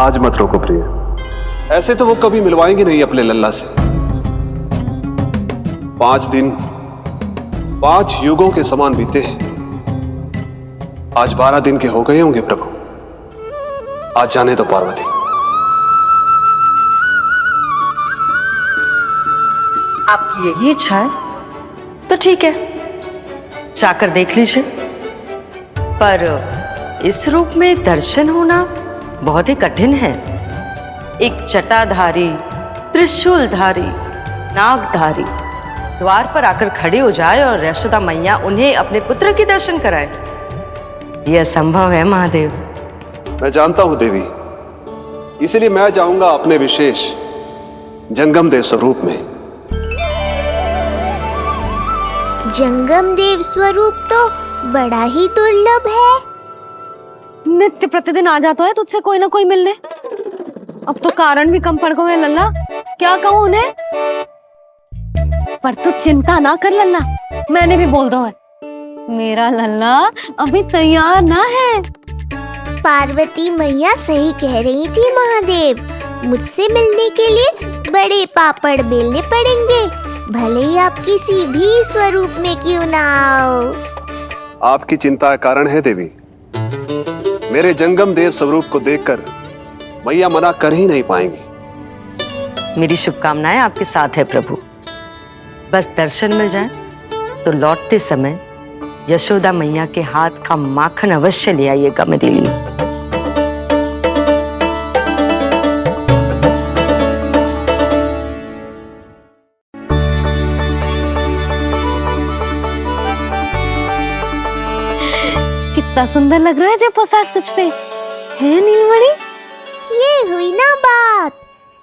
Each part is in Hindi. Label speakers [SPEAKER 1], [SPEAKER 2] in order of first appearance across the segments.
[SPEAKER 1] आज मत रोको प्रिय, ऐसे तो वो कभी मिलवाएंगे नहीं अपने लल्ला से। 5 दिन 5 युगों के समान बीते हैं, आज 12 दिन के हो गए होंगे प्रभु। आज जाने तो पार्वती।
[SPEAKER 2] आपकी यही इच्छा है तो ठीक है, जाकर देख लीजिए। पर इस रूप में दर्शन होना बहुत ही कठिन है। एक जटाधारी, त्रिशूलधारी, नागधारी द्वार पर आकर खड़े हो जाए और यशोदा मैया उन्हें अपने पुत्र के दर्शन कराए, यह असंभव है महादेव।
[SPEAKER 1] मैं जानता हूं देवी, इसलिए मैं जाऊंगा अपने विशेष जंगम देव स्वरूप में।
[SPEAKER 3] जंगम देव स्वरूप तो बड़ा ही दुर्लभ है।
[SPEAKER 4] नित्य प्रतिदिन आ जाता है तुझसे कोई ना कोई मिलने, अब तो कारण भी कम पड़ गए हैं लल्ला, क्या कहूँ उन्हें। पर तू चिंता ना कर लल्ला, मैंने भी बोल दो है, मेरा लल्ला अभी तैयार ना है।
[SPEAKER 3] पार्वती मैया सही कह रही थी महादेव, मुझसे मिलने के लिए बड़े पापड़ बेलने पड़ेंगे, भले ही आप किसी भी स्वरूप में क्यों ना आओ।
[SPEAKER 1] आपकी चिंता का कारण है देवी, मेरे जंगम देव स्वरूप को देखकर मैया मना कर ही नहीं पाएंगी।
[SPEAKER 2] मेरी शुभकामनाएं आपके साथ है प्रभु। बस दर्शन मिल जाए तो लौटते समय यशोदा मैया के हाथ का माखन अवश्य ले आइएगा मेरे लिए।
[SPEAKER 4] कितना सुंदर लग रहा है जो पोशाक तुझ पे है नीलमणि।
[SPEAKER 3] ये हुई ना बात,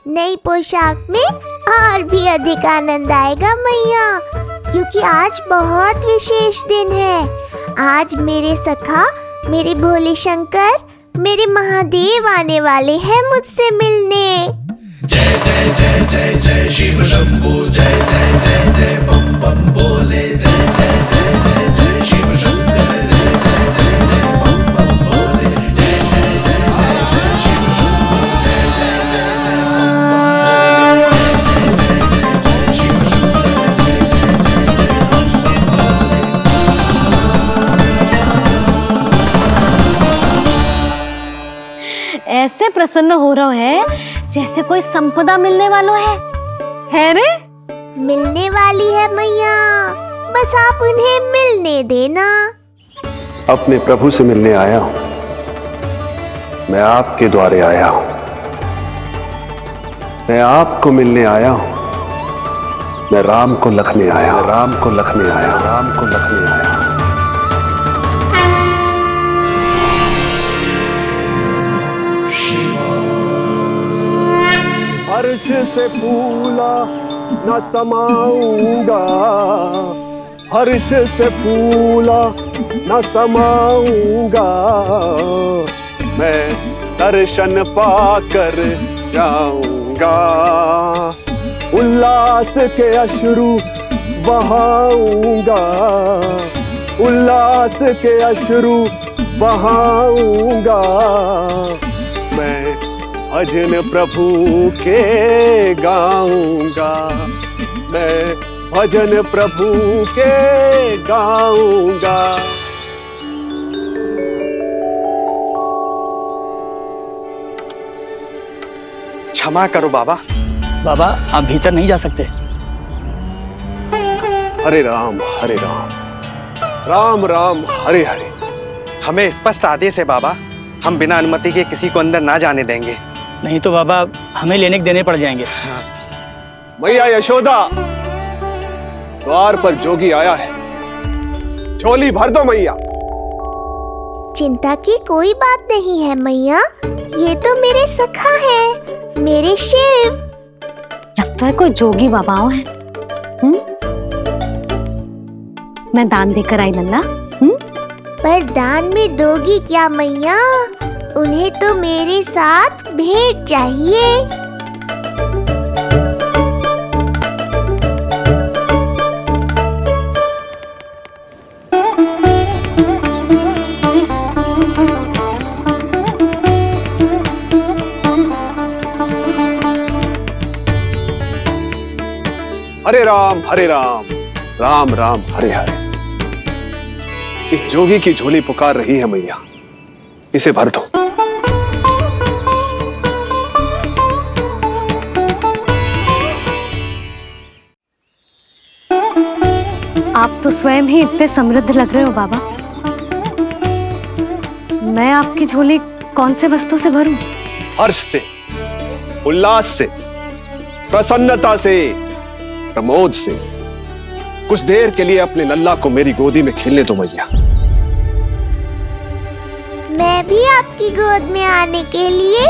[SPEAKER 3] नई पोशाक में और भी अधिक आनंद आएगा मैया, क्योंकि आज बहुत विशेष दिन है। आज मेरे सखा, मेरे भोले शंकर, मेरे महादेव आने वाले हैं मुझसे मिलने।
[SPEAKER 5] जय जय जय जय जय शिव शंभू, जय जय जय जय बम बम बोले, जय जय जय जय जय शिव शंकर, जय जय जय जय बम बम बोले, जय जय जय जय जय शिव शंभू, जय जय जय जय बम बम।
[SPEAKER 4] ऐसे प्रसन्न हो रहा है जैसे कोई संपदा मिलने वाला है रे।
[SPEAKER 3] मिलने वाली है मैया, बस आप उन्हें मिलने देना।
[SPEAKER 1] अपने प्रभु से मिलने आया हूं, मैं आपके द्वारे आया हूं, मैं आपको मिलने आया हूं, मैं राम को लखने आया, राम को लखने आया, राम को लखने आया। हर्ष से फूला न समाऊंगा, हर्ष से फूला न समाऊंगा, मैं दर्शन पाकर जाऊंगा, उल्लास के अश्रु बहाऊंगा, उल्लास के अश्रु बहाऊंगा, मैं भजन प्रभु के गाऊंगा, मैं भजन प्रभु के गाऊंगा।
[SPEAKER 6] क्षमा करो बाबा।
[SPEAKER 7] बाबा आप भीतर नहीं जा सकते।
[SPEAKER 1] हरे राम हरे राम, राम राम हरे हरे।
[SPEAKER 6] हमें स्पष्ट आदेश है बाबा, हम बिना अनुमति के किसी को अंदर ना जाने देंगे।
[SPEAKER 7] नहीं तो बाबा हमें लेने के देने पड़ जाएंगे।
[SPEAKER 1] मैया यशोदा, द्वार पर जोगी आया है, झोली भर दो मैया।
[SPEAKER 3] चिंता की कोई बात नहीं है मैया, ये तो मेरे सखा है, मेरे शिव।
[SPEAKER 4] लगता है कोई जोगी बाबाओं है। मैं दान देकर आई लल्ला।
[SPEAKER 3] पर दान में दोगी क्या मैया, उन्हें तो मेरे साथ भेंट चाहिए।
[SPEAKER 1] हरे राम राम राम हरे हरे। इस जोगी की झोली पुकार रही है मैया, इसे भर दो।
[SPEAKER 4] आप तो स्वयं ही इतने समृद्ध लग रहे हो बाबा। मैं आपकी झोली कौन से वस्तु से भरूं?
[SPEAKER 1] हर्ष से, उल्लास से, प्रसन्नता से, प्रमोद से। कुछ देर के लिए अपने लल्ला को मेरी गोदी में खेलने दो मैया।
[SPEAKER 3] मैं भी आपकी गोद में आने के लिए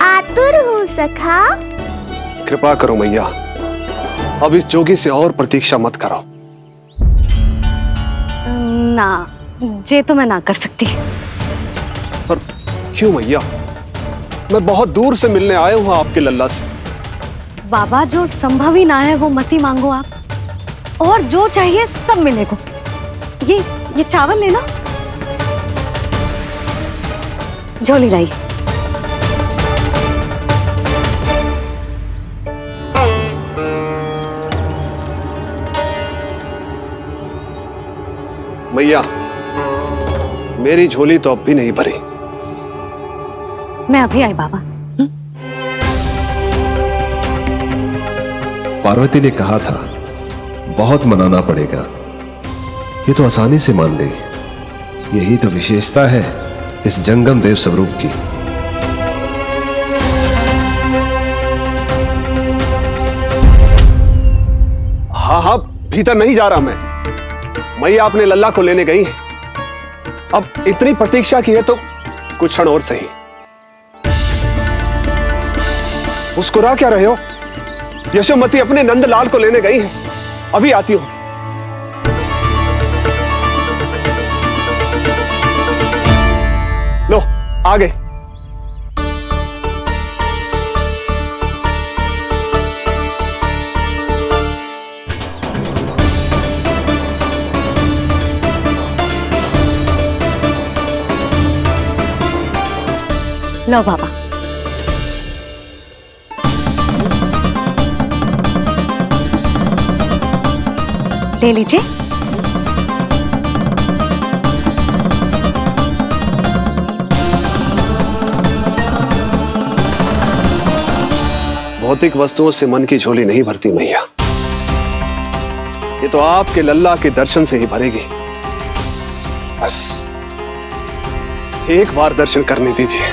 [SPEAKER 3] आतुर हूँ सखा।
[SPEAKER 1] कृपा करो मैया, अब इस जोगी से और प्रतीक्षा मत करो।
[SPEAKER 4] ना, जे तो मैं ना कर सकती।
[SPEAKER 1] पर क्यों मैया? मैं बहुत दूर से मिलने आया हूँ आपके लल्ला से।
[SPEAKER 4] बाबा, जो संभव ही ना है वो मत ही मांगो आप, और जो चाहिए सब मिलेगा। ये चावल लेना, झोली लाई।
[SPEAKER 1] मैया, मेरी झोली तो अब भी नहीं भरी।
[SPEAKER 4] मैं अभी आई बाबा।
[SPEAKER 8] पार्वती ने कहा था बहुत मनाना पड़ेगा, ये तो आसानी से मान गई। यही तो विशेषता है इस जंगम देव स्वरूप की।
[SPEAKER 1] हाँ हाँ, भीतर नहीं जा रहा मैं। मैया अपने लल्ला को लेने गई है। अब इतनी प्रतीक्षा की है तो कुछ क्षण और सही। मुस्कुरा क्या रहे हो? यशोमती अपने नंदलाल को लेने गई है, अभी आती हूं। लो, आ गए।
[SPEAKER 4] लो बाबा। ले लीजिए।
[SPEAKER 1] भौतिक वस्तुओं से मन की झोली नहीं भरती मैया, ये तो आपके लल्ला के दर्शन से ही भरेगी। बस एक बार दर्शन करने दीजिए,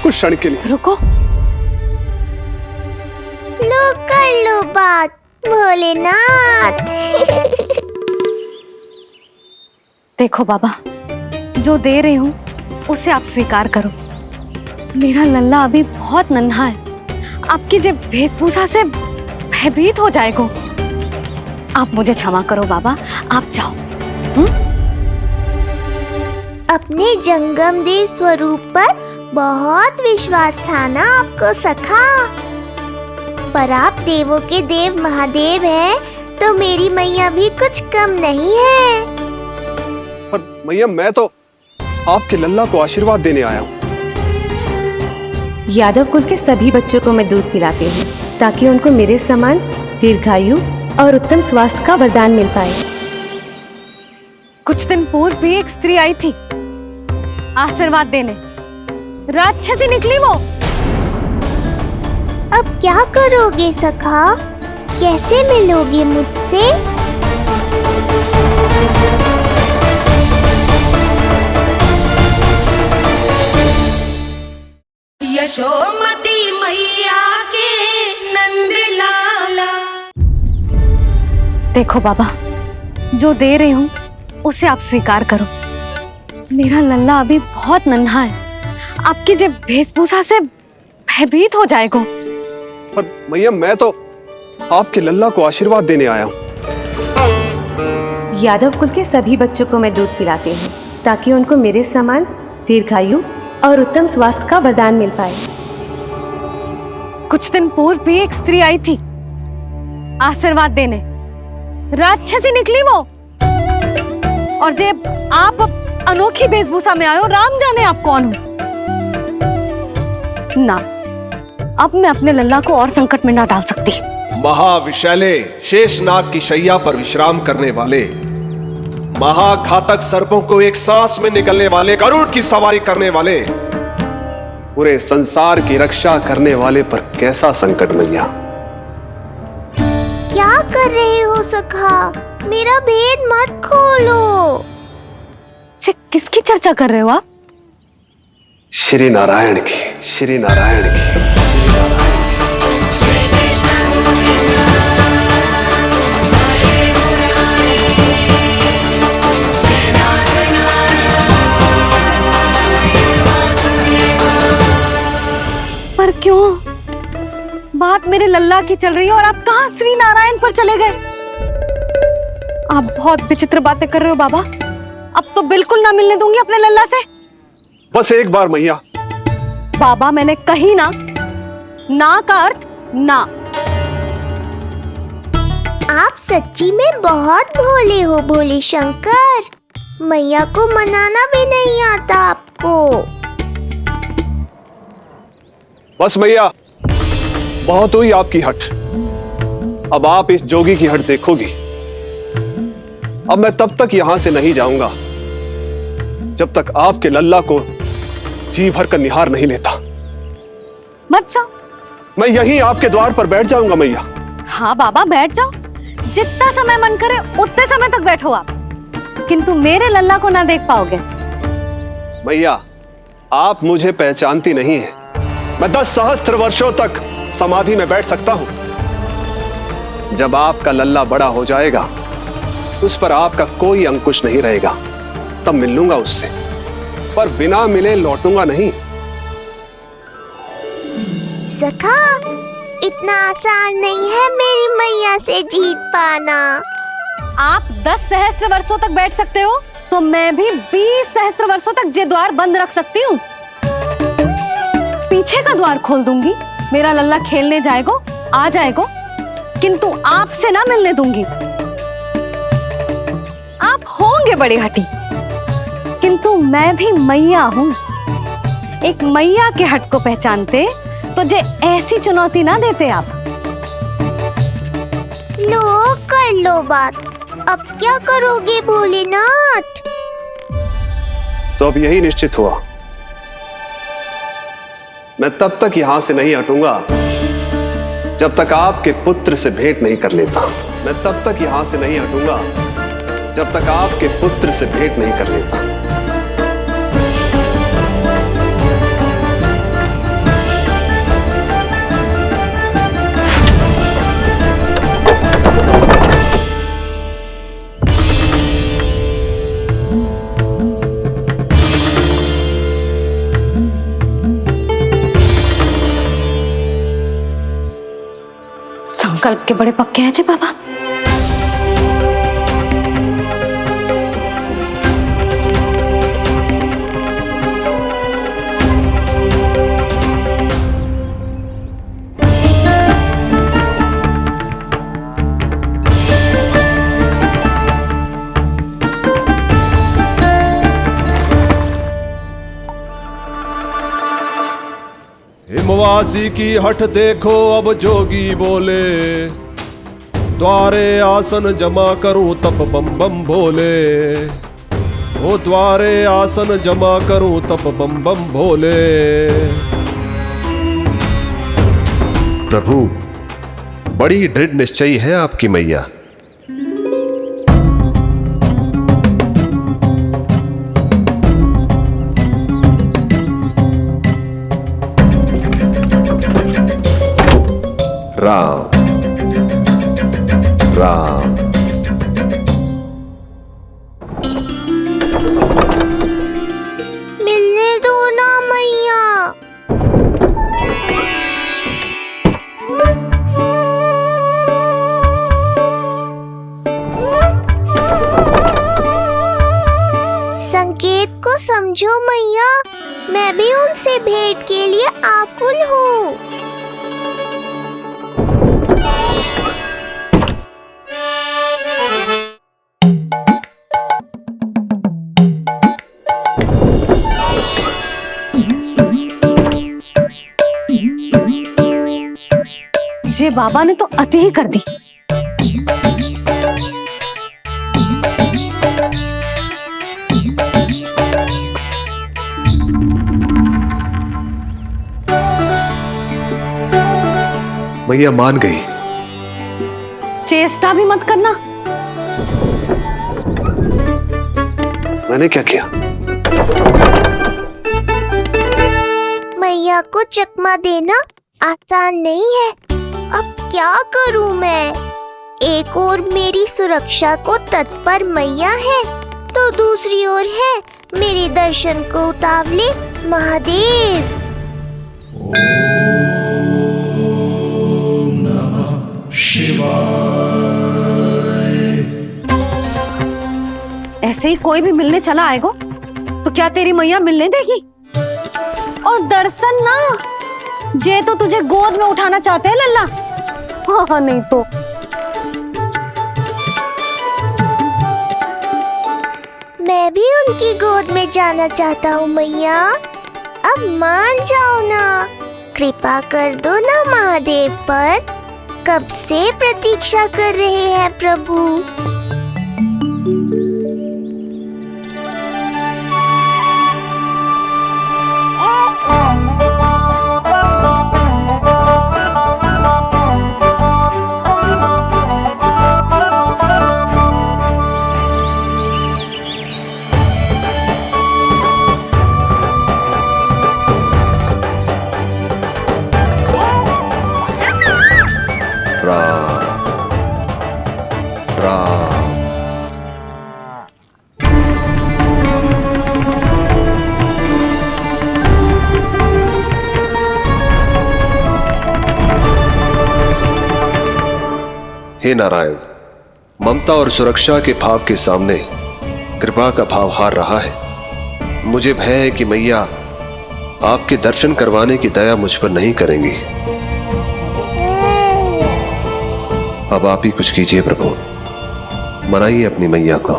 [SPEAKER 1] कुछ क्षण के लिए।
[SPEAKER 4] रुको।
[SPEAKER 3] लो कर लो बात भोलेनाथ।
[SPEAKER 4] देखो बाबा, जो दे रही हूं उसे आप स्वीकार करो। मेरा लल्ला अभी बहुत नन्हा है, आपकी जब वेशभूषा से भयभीत हो जाएगा। आप मुझे क्षमा करो बाबा, आप जाओ।
[SPEAKER 3] अपने जंगम देव स्वरूप पर बहुत विश्वास था ना आपको सखा। पर आप देवों के देव महादेव हैं, तो मेरी मैया भी कुछ कम नहीं है।
[SPEAKER 1] पर मैया, मैं तो आपके लल्ला को आशीर्वाद देने आया हूँ।
[SPEAKER 9] यादव कुल के सभी बच्चों को मैं दूध पिलाती हूँ, ताकि उनको मेरे समान दीर्घायु और उत्तम स्वास्थ्य का वरदान मिल पाए।
[SPEAKER 4] कुछ दिन पूर्व भी एक स्त्री आई थी आशीर्वाद देने, राक्षसी निकली वो।
[SPEAKER 3] अब क्या करोगे सखा? कैसे मिलोगे मुझसे?
[SPEAKER 10] यशोमती मैया के नंद लाला।
[SPEAKER 4] देखो बाबा, जो दे रही हूं उसे आप स्वीकार करो। मेरा लल्ला अभी बहुत नन्हा है, आपकी जब वेशभूषा से भयभीत हो जाएगा।
[SPEAKER 1] पर मैया, मैं तो आपके लल्ला को आशीर्वाद देने आया हूँ।
[SPEAKER 9] यादव कुल के सभी बच्चों को मैं दूध पिलाती हूँ, ताकि उनको मेरे समान दीर्घायु और उत्तम स्वास्थ्य का वरदान मिल पाए।
[SPEAKER 4] कुछ दिन पूर्व भी एक स्त्री आई थी आशीर्वाद देने, राक्षसी निकली वो। और जब आप अनोखी वेशभूषा में आए हो, राम जाने आप कौन हो। ना, अब मैं अपने लल्ला को और संकट में ना डाल सकती।
[SPEAKER 8] महाविशैले शेषनाग की शैया पर विश्राम करने वाले, महाघातक सर्पों को एक सांस में निगलने वाले, गरुड़ की सवारी करने वाले, पूरे संसार की रक्षा करने वाले पर कैसा संकट मैया।
[SPEAKER 3] क्या कर रहे हो सखा? मेरा भेद मत खोलो।
[SPEAKER 4] किसकी चर्चा कर रहे हो आप?
[SPEAKER 8] श्री नारायण की, श्री नारायण की।
[SPEAKER 4] पर क्यों? बात मेरे लल्ला की चल रही है और आप कहां श्री नारायण पर चले गए? आप बहुत विचित्र बातें कर रहे हो बाबा। अब तो बिल्कुल ना मिलने दूंगी अपने लल्ला से।
[SPEAKER 1] बस एक बार मैया।
[SPEAKER 4] बाबा मैंने कही ना, ना का अर्थ ना।
[SPEAKER 3] आप सच्ची में बहुत भोले हो भोले शंकर। मैया को मनाना भी नहीं आता आपको।
[SPEAKER 1] बस मैया, बहुत हुई आपकी हट। अब आप इस जोगी की हट देखोगी। अब मैं तब तक यहां से नहीं जाऊंगा जब तक आपके लल्ला को जी भर कर निहार नहीं लेता।
[SPEAKER 4] मत जाओ।
[SPEAKER 1] मैं यहीं आपके द्वार पर बैठ जाऊंगा मैया।
[SPEAKER 4] हाँ बाबा बैठ जाओ, जितना समय मन करे उतने समय तक बैठो आप, किंतु मेरे लल्ला को ना देख पाओगे।
[SPEAKER 1] मैया, आप मुझे पहचानती नहीं है। मैं 10 सहस्त्र वर्षों तक समाधि में बैठ सकता हूं। जब आपका लल्ला बड़ा हो जाएगा, उस पर आपका कोई अंकुश नहीं रहेगा, तब मिल लूंगा उससे, पर बिना मिले लौटूंगा नहीं।
[SPEAKER 3] सखा, इतना आसान नहीं है मेरी मैया से जीत पाना।
[SPEAKER 4] आप 10 सहस्त्र वर्षों तक बैठ सकते हो, तो मैं भी 20 सहस्त्र वर्षों तक ये द्वार बंद रख सकती हूँ। पीछे का द्वार खोल दूंगी, मेरा लल्ला खेलने जाएगा, आ जाएगा, किंतु आपसे ना मिलने दूंगी। आप होंगे बड़ी हठी, किंतु मैं भी मैया हूँ। एक मैया के हट को पहचानते तो जे ऐसी चुनौती ना देते आप।
[SPEAKER 3] लो कर लो बात। अब क्या करोगे भोलेनाथ?
[SPEAKER 1] तो अब यही निश्चित हुआ, मैं तब तक यहां से नहीं हटूंगा जब तक आपके पुत्र से भेंट नहीं कर लेता। मैं तब तक यहां से नहीं हटूंगा जब तक आपके पुत्र से भेंट नहीं कर लेता।
[SPEAKER 4] संकल्प के बड़े पक्के हैं जी बाबा।
[SPEAKER 8] हिमवासी की हठ देखो अब जोगी बोले, द्वारे आसन जमा करूं तप बम बम भोले। ओ द्वारे आसन जमा करूं तप बम बम भोले। प्रभु, बड़ी दृढ़ निश्चयी है आपकी मैया। राम राम।
[SPEAKER 3] मिलने दो ना मैया। संकेत को समझो मैया, मैं भी उनसे भेंट के लिए आकुल हूँ।
[SPEAKER 4] जे बाबा ने तो अति ही कर दी।
[SPEAKER 8] मैया मान गई।
[SPEAKER 4] चेष्टा भी मत करना।
[SPEAKER 1] मैंने क्या किया?
[SPEAKER 3] मैया को चकमा देना आसान नहीं है। अब क्या करूं मैं? एक ओर मेरी सुरक्षा को तत्पर मैया है, तो दूसरी ओर है मेरे दर्शन को उतावले महादेव।
[SPEAKER 4] ऐसे ही कोई भी मिलने चला आएगा तो क्या तेरी मैया मिलने देगी? और दर्शन ना, जे तो तुझे गोद में उठाना चाहते हैं लल्ला। हाँ नहीं तो
[SPEAKER 3] मैं भी उनकी गोद में जाना चाहता हूँ मैया। अब मान जाओ ना, कृपा कर दो ना महादेव पर। कब से प्रतीक्षा कर रहे हैं प्रभु।
[SPEAKER 8] हे नारायण, ममता और सुरक्षा के भाव के सामने कृपा का भाव हार रहा है। मुझे भय है कि मैया आपके दर्शन करवाने की दया मुझ पर नहीं करेंगी। अब आप ही कुछ कीजिए प्रभु, मनाइए अपनी मैया को।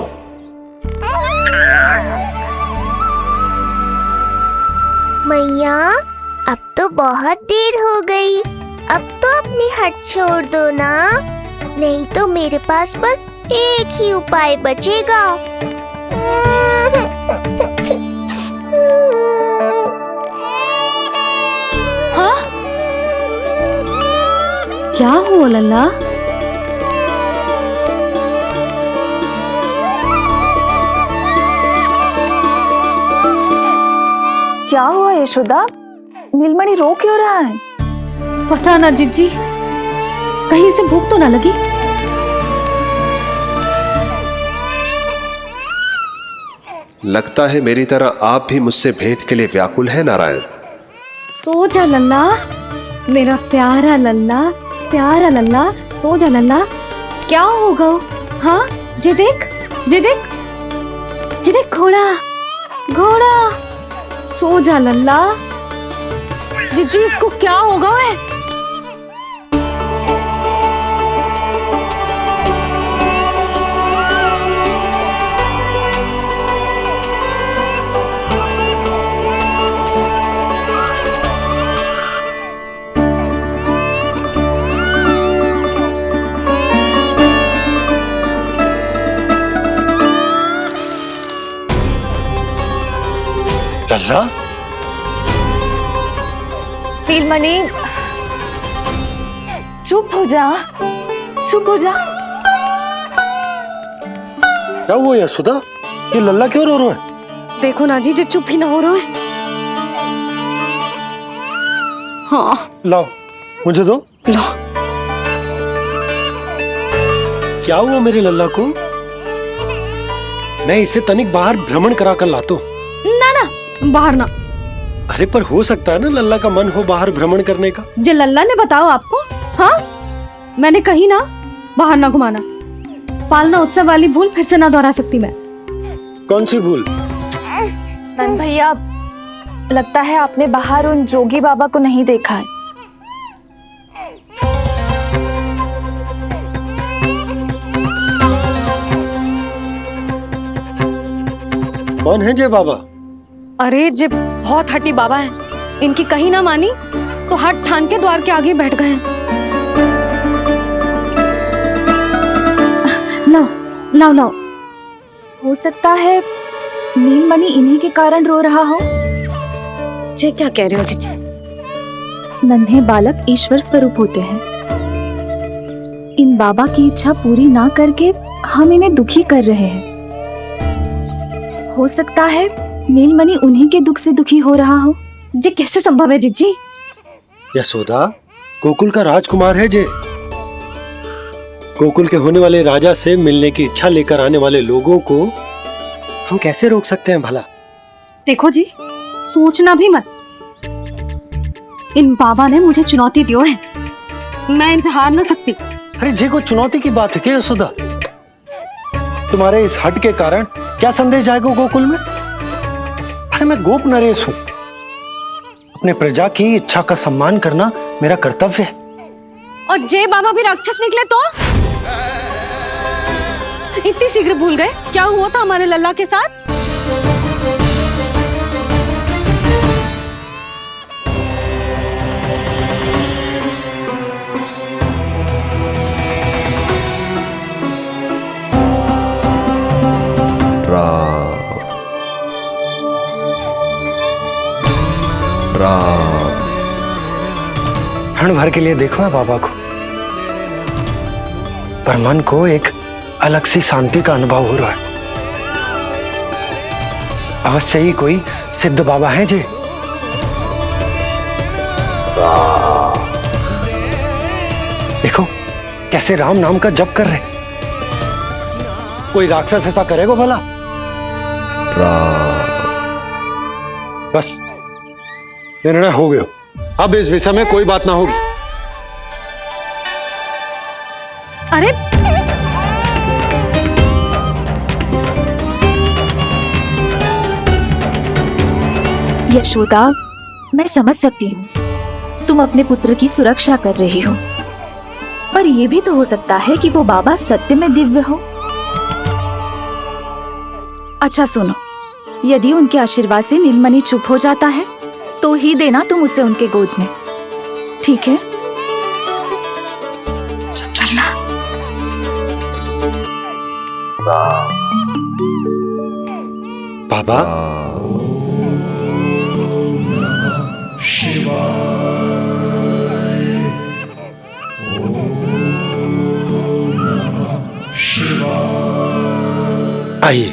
[SPEAKER 3] मैया अब तो बहुत देर हो गई। अब तो अपनी हट छोड़ दो ना, नहीं तो मेरे पास बस एक ही उपाय बचेगा।
[SPEAKER 4] हाँ? क्या हुआ लल्ला?
[SPEAKER 9] क्या हुआ यशोदा? नीलमणि रो क्यों रहा है?
[SPEAKER 4] पता ना जीजी, कहीं से भूख तो ना लगी?
[SPEAKER 8] लगता है मेरी तरह आप भी मुझसे भेंट के लिए व्याकुल है नारायण।
[SPEAKER 4] सो जा लल्ला, मेरा प्यारा लल्ला, प्यारा लल्ला, सो जा लल्ला। क्या होगा? हाँ जे देख, जे देख, जे देख, घोड़ा, घोड़ा। सो जा लल्ला। जीजी इसको क्या होगा? है
[SPEAKER 6] लल्ला?
[SPEAKER 9] नीलमणि चुप हो जा, चुप हो जा।
[SPEAKER 6] क्या हुआ यशोदा? ये लल्ला क्यों रो रहा है?
[SPEAKER 4] देखो ना जी, जे चुप ही ना हो रहा है। हाँ
[SPEAKER 6] लाओ, मुझे दो।
[SPEAKER 4] लो।
[SPEAKER 6] क्या हुआ मेरे लल्ला को? मैं इसे तनिक बाहर भ्रमण करा कर लाता हूँ।
[SPEAKER 4] ना ना, बाहर ना।
[SPEAKER 6] अरे पर हो सकता है ना लल्ला का मन हो बाहर भ्रमण करने का।
[SPEAKER 4] जे लल्ला ने बताओ आपको? हाँ, मैंने कही ना बाहर ना घुमाना। पालना उत्सव वाली भूल फिर से ना दोहरा सकती मैं।
[SPEAKER 6] कौन सी भूल?
[SPEAKER 9] नंद भैया, लगता है आपने बाहर उन जोगी बाबा को नहीं देखा है।
[SPEAKER 6] कौन है जय बाबा?
[SPEAKER 4] अरे जे बहुत हट्टी बाबा है, इनकी कहीं ना मानी तो हाथ ठान के द्वार के आगे बैठ गए हैं। लाओ लाओ लाओ।
[SPEAKER 9] हो सकता है नीलमणि इन्हीं के कारण रो रहा हो।
[SPEAKER 4] जी क्या कह रहे हो जीजी?
[SPEAKER 9] नन्हे बालक ईश्वर स्वरूप होते हैं। इन बाबा की इच्छा पूरी ना करके हम इन्हें दुखी कर रहे हैं। हो सकता है नीलमणि उन्हीं के दुख से दुखी हो रहा हो।
[SPEAKER 4] जी कैसे संभव है जीजी?
[SPEAKER 11] यशोदा, गोकुल का राजकुमार है जे। गोकुल के होने वाले राजा से मिलने की इच्छा लेकर आने वाले लोगों को हम कैसे रोक सकते हैं भला?
[SPEAKER 4] देखो जी, सोचना भी मत। इन बाबा ने मुझे चुनौती दियो है, मैं इनसे हार ना सकती।
[SPEAKER 11] अरे जे को चुनौती की बात है क्या यशोदा? तुम्हारे इस हट के कारण क्या संदेश जाएगा गोकुल में? अरे मैं गोप नरेश हूं। अपने प्रजा की इच्छा का सम्मान करना मेरा कर्तव्य है।
[SPEAKER 4] और जे बाबा भी राक्षस निकले तो? इतनी शीघ्र भूल गए क्या हुआ था हमारे लल्ला के साथ?
[SPEAKER 11] क्षण भर के लिए देखो है बाबा को, पर मन को एक अलग सी शांति का अनुभव हो रहा है। अवश्य ही कोई सिद्ध बाबा है जी। देखो कैसे राम नाम का जप कर रहे। कोई राक्षस ऐसा करेगा भला? बस निर्णय हो गया, अब इस विषय में कोई बात ना होगी।
[SPEAKER 4] अरे
[SPEAKER 9] यशोदा, मैं समझ सकती हूँ तुम अपने पुत्र की सुरक्षा कर रही हो, पर यह भी तो हो सकता है कि वो बाबा सत्य में दिव्य हो। अच्छा सुनो, यदि उनके आशीर्वाद से नीलमणि चुप हो जाता है तो ही देना तुम उसे उनके गोद में, ठीक है?
[SPEAKER 4] चुप लल्ला।
[SPEAKER 11] बाबा आइए।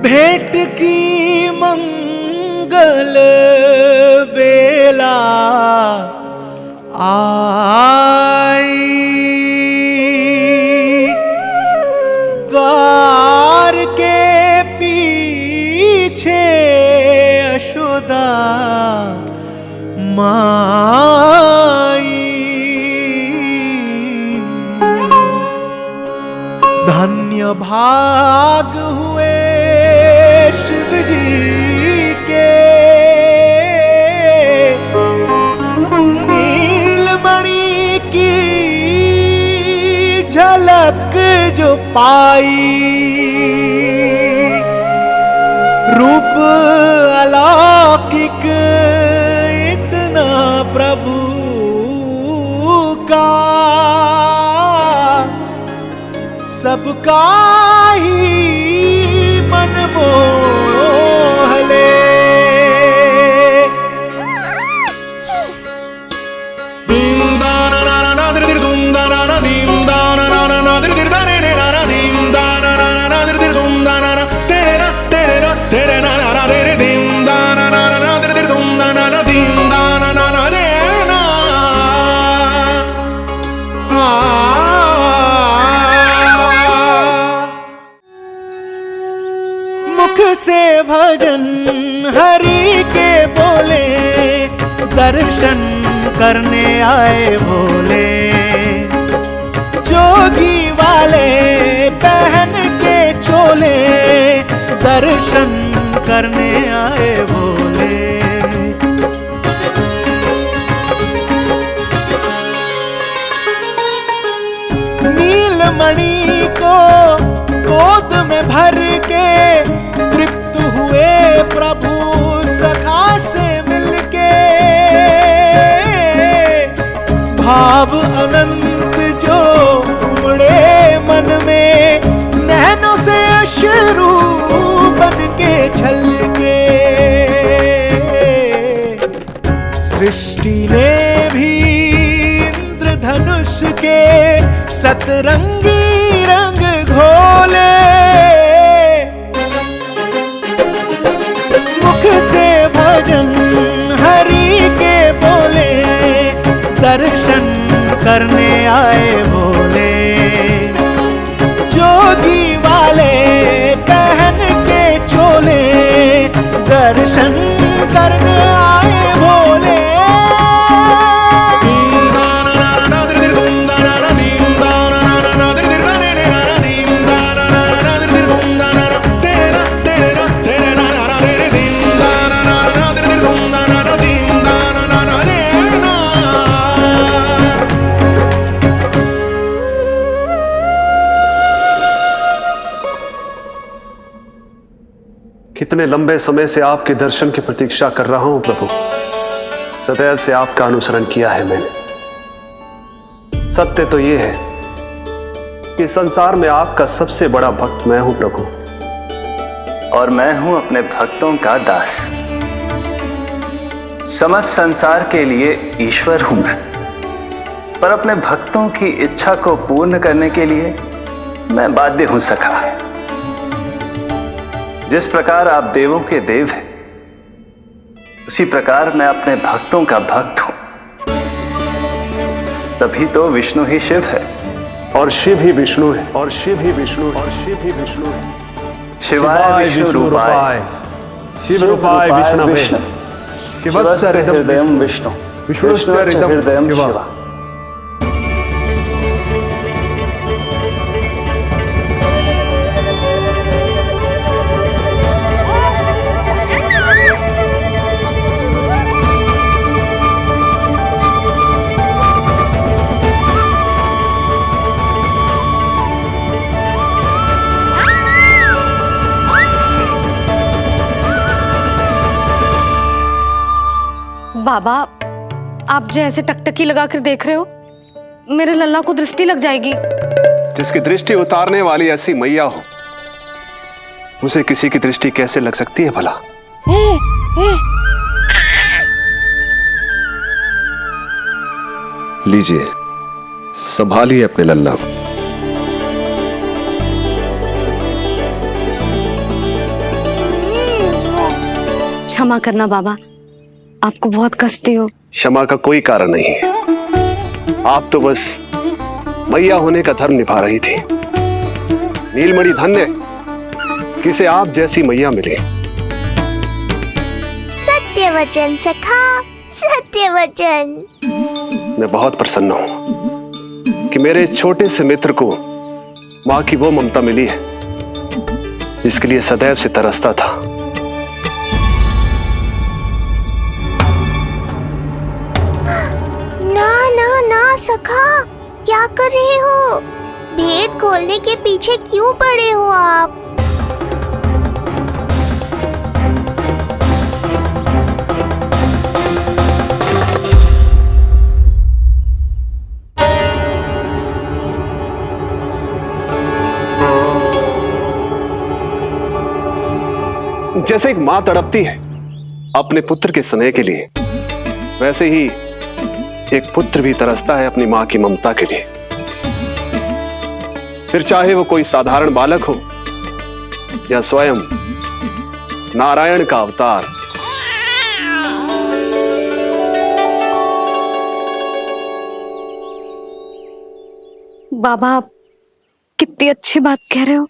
[SPEAKER 12] भेंट की मंगल बेला आई, द्वार के पीछे यशोदा माई। धन्य भाग हुए शिव जी के, नीलमणि की झलक जो पाई। रूप अलौकिक इतना प्रभु का, सबका ही मन मोह ले।
[SPEAKER 5] Bunda
[SPEAKER 12] से भजन हरि के बोले, दर्शन करने आए भोले। जोगी वाले पहन के चोले, दर्शन करने आए भोले। नीलमणि को गोद में भर के तृप्त हुए प्रभु सखा से मिलके। भाव अनंत जो उमड़े मन में, नैनों से अश्रु बन के छलके। सृष्टि ने भी इंद्रधनुष के सतरंगी रंग घोले। मुख से भजन हरि के बोले, दर्शन करने आए भोले। जोगी वाले पहन के चोले, दर्शन करने आए भोले।
[SPEAKER 1] कितने लंबे समय से आपके दर्शन की प्रतीक्षा कर रहा हूं प्रभु। सदैव से आपका अनुसरण किया है मैंने। सत्य तो यह है कि संसार में आपका सबसे बड़ा भक्त मैं हूं प्रभु,
[SPEAKER 13] और मैं हूं अपने भक्तों का दास। समस्त संसार के लिए ईश्वर हूं मैं, पर अपने भक्तों की इच्छा को पूर्ण करने के लिए मैं बाध्य हूं सखा। जिस प्रकार आप देवों के देव हैं, उसी प्रकार मैं अपने भक्तों का भक्त हूं। तभी तो विष्णु ही शिव है,
[SPEAKER 1] और शिव ही विष्णु है, और शिव ही विष्णु है, और शिव ही विष्णु है।
[SPEAKER 13] शिवाय विष्णु रूपाय,
[SPEAKER 1] शिव रूपाय विष्णवे,
[SPEAKER 13] शिवस्य हृदयं विष्णु, विष्णुस्य हृदयं शिव।
[SPEAKER 4] बाबा, आप जो ऐसे टकटकी लगाकर देख रहे हो, मेरे लल्ला को दृष्टि लग जाएगी।
[SPEAKER 1] जिसकी दृष्टि उतारने वाली ऐसी मैया हो, उसे किसी की दृष्टि कैसे लग सकती है भला? लीजिए, संभालिए अपने लल्ला को।
[SPEAKER 4] क्षमा करना बाबा, आपको बहुत कष्ट हो।
[SPEAKER 1] क्षमा का कोई कारण नहीं है। आप तो बस मैया होने का धर्म निभा रही थी। नीलमणि धन्य किसे आप जैसी मैया मिले।
[SPEAKER 3] सत्य वचन सखा, सत्य वचन।
[SPEAKER 1] मैं बहुत प्रसन्न हूं कि मेरे छोटे से मित्र को मां की वो ममता मिली है जिसके लिए सदैव से तरसता था।
[SPEAKER 3] ना ना ना सखा, क्या कर रहे हो? भेद खोलने के पीछे क्यों पड़े हो आप?
[SPEAKER 1] जैसे एक मां तड़पती है अपने पुत्र के स्नेह के लिए, वैसे ही एक पुत्र भी तरसता है अपनी मां की ममता के लिए। फिर चाहे वो कोई साधारण बालक हो या स्वयं नारायण का अवतार।
[SPEAKER 4] बाबा, आप कितनी अच्छी बात कह रहे हो।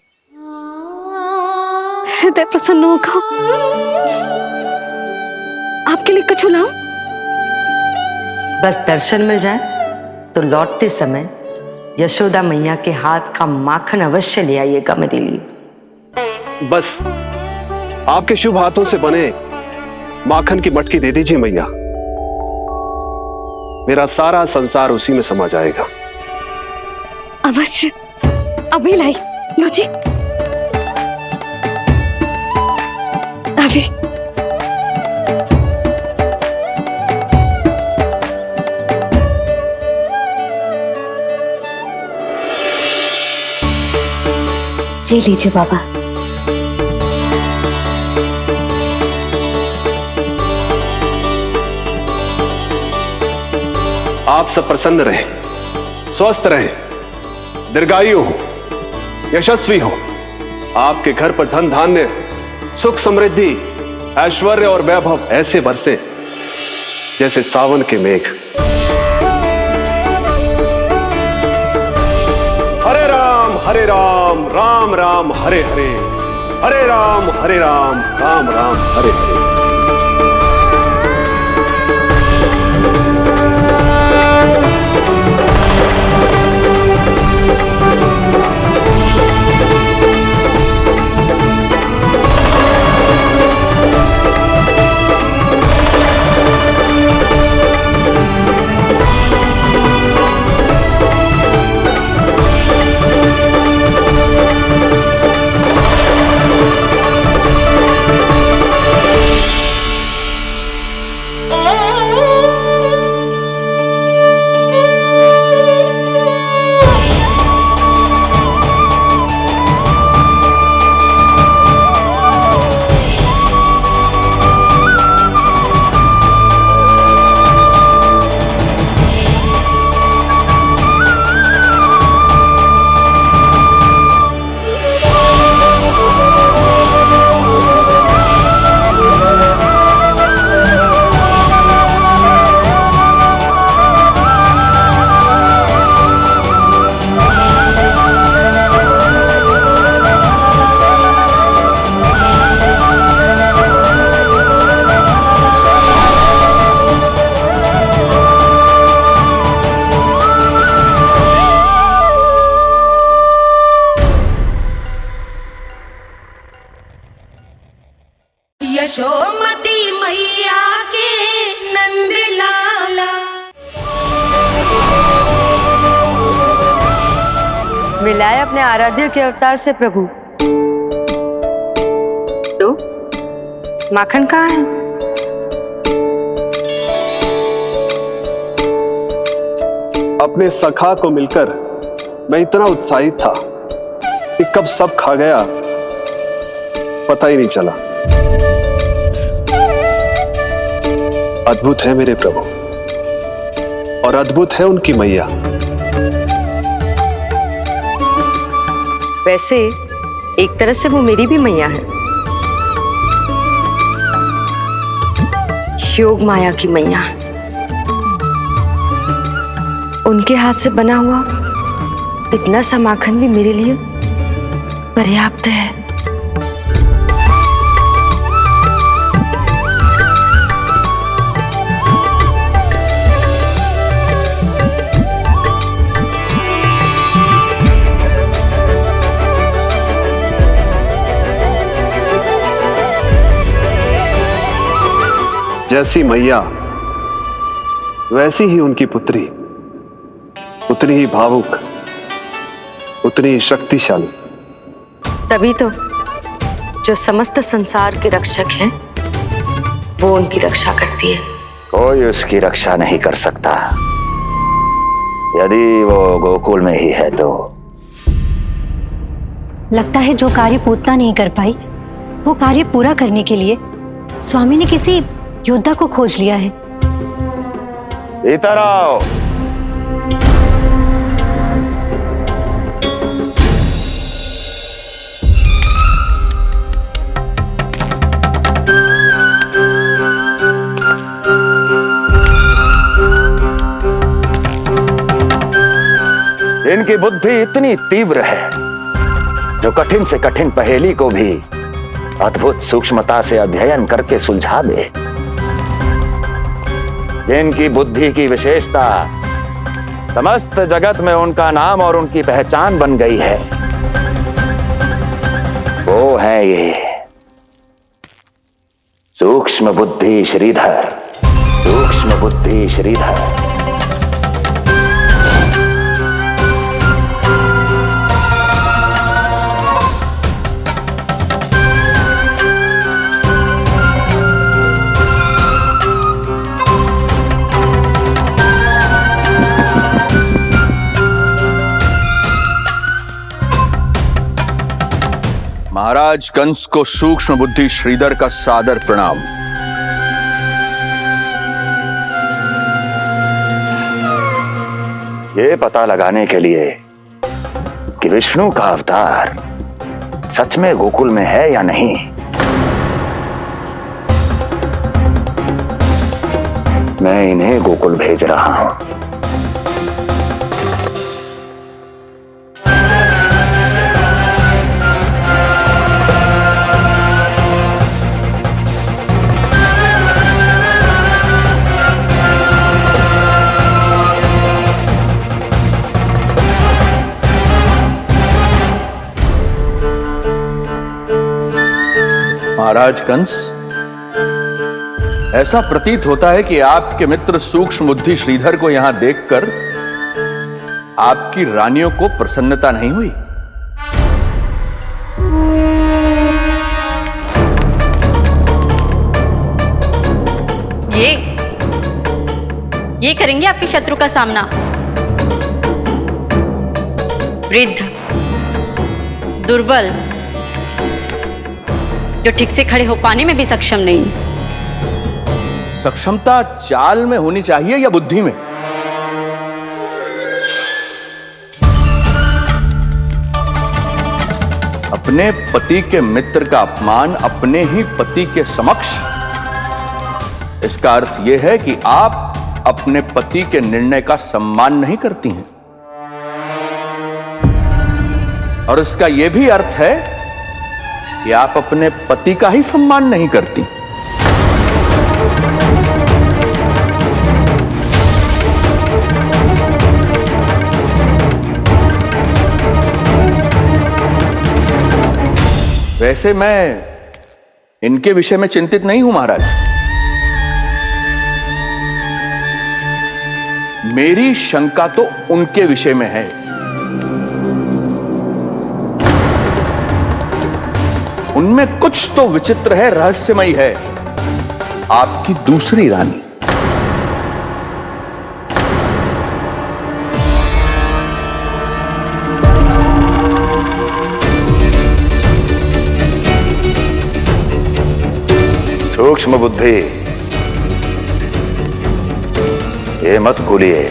[SPEAKER 4] हृदय प्रसन्न होगा। आपके लिए कछु लाऊं?
[SPEAKER 2] बस दर्शन मिल जाए तो लौटते समय यशोदा मैया के हाथ का माखन अवश्य ले आइएगा मेरे लिए।
[SPEAKER 1] बस आपके शुभ हाथों से बने माखन की मटकी दे दीजिए मैया, मेरा सारा संसार उसी में समा जाएगा।
[SPEAKER 4] अवश्य, अभी लाई। लो जी, अभी।
[SPEAKER 9] जी लीजिए बाबा।
[SPEAKER 1] आप सब प्रसन्न रहें, स्वस्थ रहें, दीर्घायु हो, यशस्वी हो। आपके घर पर धन धान्य, सुख समृद्धि, ऐश्वर्य और वैभव ऐसे बरसे जैसे सावन के मेघ। हरे राम राम राम हरे हरे, हरे राम राम राम हरे हरे।
[SPEAKER 10] यशोमती मैया के नंद लाला।
[SPEAKER 2] मिलाए अपने आराध्य के अवतार से प्रभु। तो माखन कहाँ है?
[SPEAKER 1] अपने सखा को मिलकर मैं इतना उत्साहित था कि कब सब खा गया पता ही नहीं चला। अद्भुत है मेरे प्रभु और अद्भुत है उनकी मैया।
[SPEAKER 2] वैसे एक तरह से वो मेरी भी मैया है, योग माया की मैया। उनके हाथ से बना हुआ इतना सा माखन भी मेरे लिए पर्याप्त है।
[SPEAKER 1] जैसी मैया वैसी ही उनकी पुत्री, उतनी ही भावुक, उतनी ही शक्तिशाली।
[SPEAKER 2] तभी तो जो समस्त संसार के रक्षक हैं वो उनकी रक्षा करती है।
[SPEAKER 13] कोई उसकी रक्षा नहीं कर सकता यदि वो गोकुल में ही है तो।
[SPEAKER 4] लगता है जो कार्य पूतना नहीं कर पाई वो कार्य पूरा करने के लिए स्वामी ने किसी योद्धा को खोज लिया है।
[SPEAKER 13] इधर आओ। इनकी बुद्धि इतनी तीव्र है जो कठिन से कठिन पहेली को भी
[SPEAKER 14] अद्भुत सूक्ष्मता से अध्ययन करके सुलझा दे। जिनकी बुद्धि की विशेषता समस्त जगत में उनका नाम और उनकी पहचान बन गई है, वो है ये सूक्ष्म बुद्धि श्रीधर। सूक्ष्म बुद्धि श्रीधर।
[SPEAKER 15] महाराज कंस को सूक्ष्म बुद्धि श्रीधर का सादर प्रणाम।
[SPEAKER 14] ये पता लगाने के लिए कि विष्णु का अवतार सच में गोकुल में है या नहीं, मैं इन्हें गोकुल भेज रहा हूं।
[SPEAKER 15] महाराज कंस, ऐसा प्रतीत होता है कि आपके मित्र सूक्ष्म बुद्धि श्रीधर को यहां देखकर आपकी रानियों को प्रसन्नता नहीं हुई।
[SPEAKER 16] ये करेंगे आपके शत्रु का सामना। वृद्ध, दुर्बल, जो ठीक से खड़े हो पाने में भी सक्षम नहीं।
[SPEAKER 15] सक्षमता चाल में होनी चाहिए या बुद्धि में? अपने पति के मित्र का अपमान अपने ही पति के समक्ष, इसका अर्थ यह है कि आप अपने पति के निर्णय का सम्मान नहीं करती हैं। और इसका यह भी अर्थ है कि आप अपने पति का ही सम्मान नहीं करती। वैसे मैं इनके विषय में चिंतित नहीं हूं महाराज। मेरी शंका तो उनके विषय में है। उनमें कुछ तो विचित्र है, रहस्यमयी है। आपकी दूसरी रानी।
[SPEAKER 14] सूक्ष्म बुद्धि, ये मत भूलिए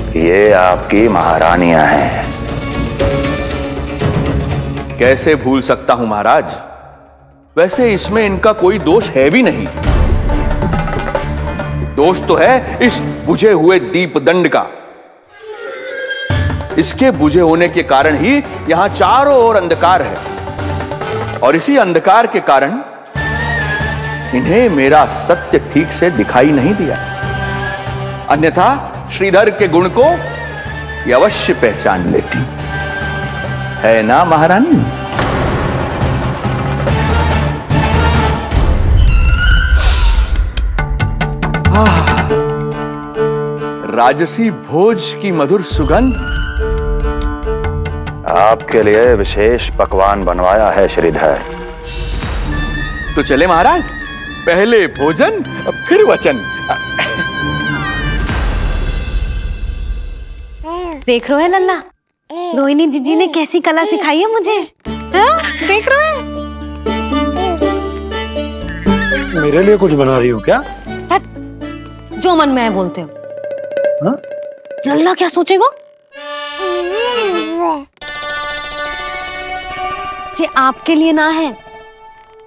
[SPEAKER 14] कि ये आपकी महारानियां हैं।
[SPEAKER 15] कैसे भूल सकता हूं महाराज? वैसे इसमें इनका कोई दोष है भी नहीं। दोष तो है इस बुझे हुए दीपदंड का। इसके बुझे होने के कारण ही यहां चारों ओर अंधकार है, और इसी अंधकार के कारण इन्हें मेरा सत्य ठीक से दिखाई नहीं दिया। अन्यथा श्रीधर के गुण को ये अवश्य पहचान लेती, है ना महारानी? राजसी भोज की मधुर सुगंध।
[SPEAKER 14] आपके लिए विशेष पकवान बनवाया है श्रीधर।
[SPEAKER 15] तो चले महाराज, पहले भोजन फिर वचन।
[SPEAKER 4] देख रहे हो लल्ला, रोहिणी जीजी ने कैसी कला सिखाई है मुझे। हाँ? देख रहे हो?
[SPEAKER 11] मेरे लिए कुछ बना रही हो क्या?
[SPEAKER 4] जो मन में है बोलते हो।
[SPEAKER 11] हाँ?
[SPEAKER 4] लल्ला क्या सोचेगा? ये आपके लिए ना है,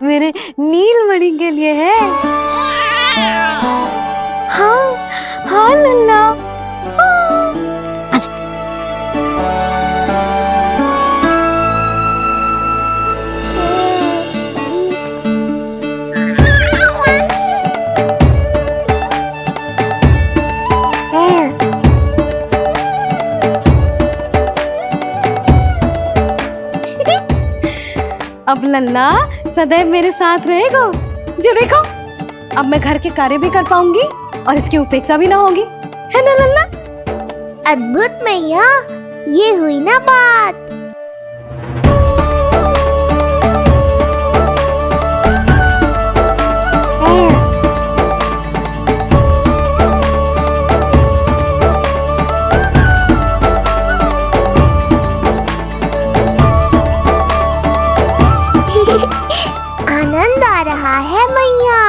[SPEAKER 4] मेरे नीलमणि के लिए है। हाँ हाँ लल्ला। अब लल्ला सदैव मेरे साथ रहेगा। जो देखो, अब मैं घर के कार्य भी कर पाऊंगी और इसकी उपेक्षा भी ना होगी, है ना लल्ला?
[SPEAKER 3] अद्भुत मैया, ये हुई ना बात। आनंद आ रहा है मैया।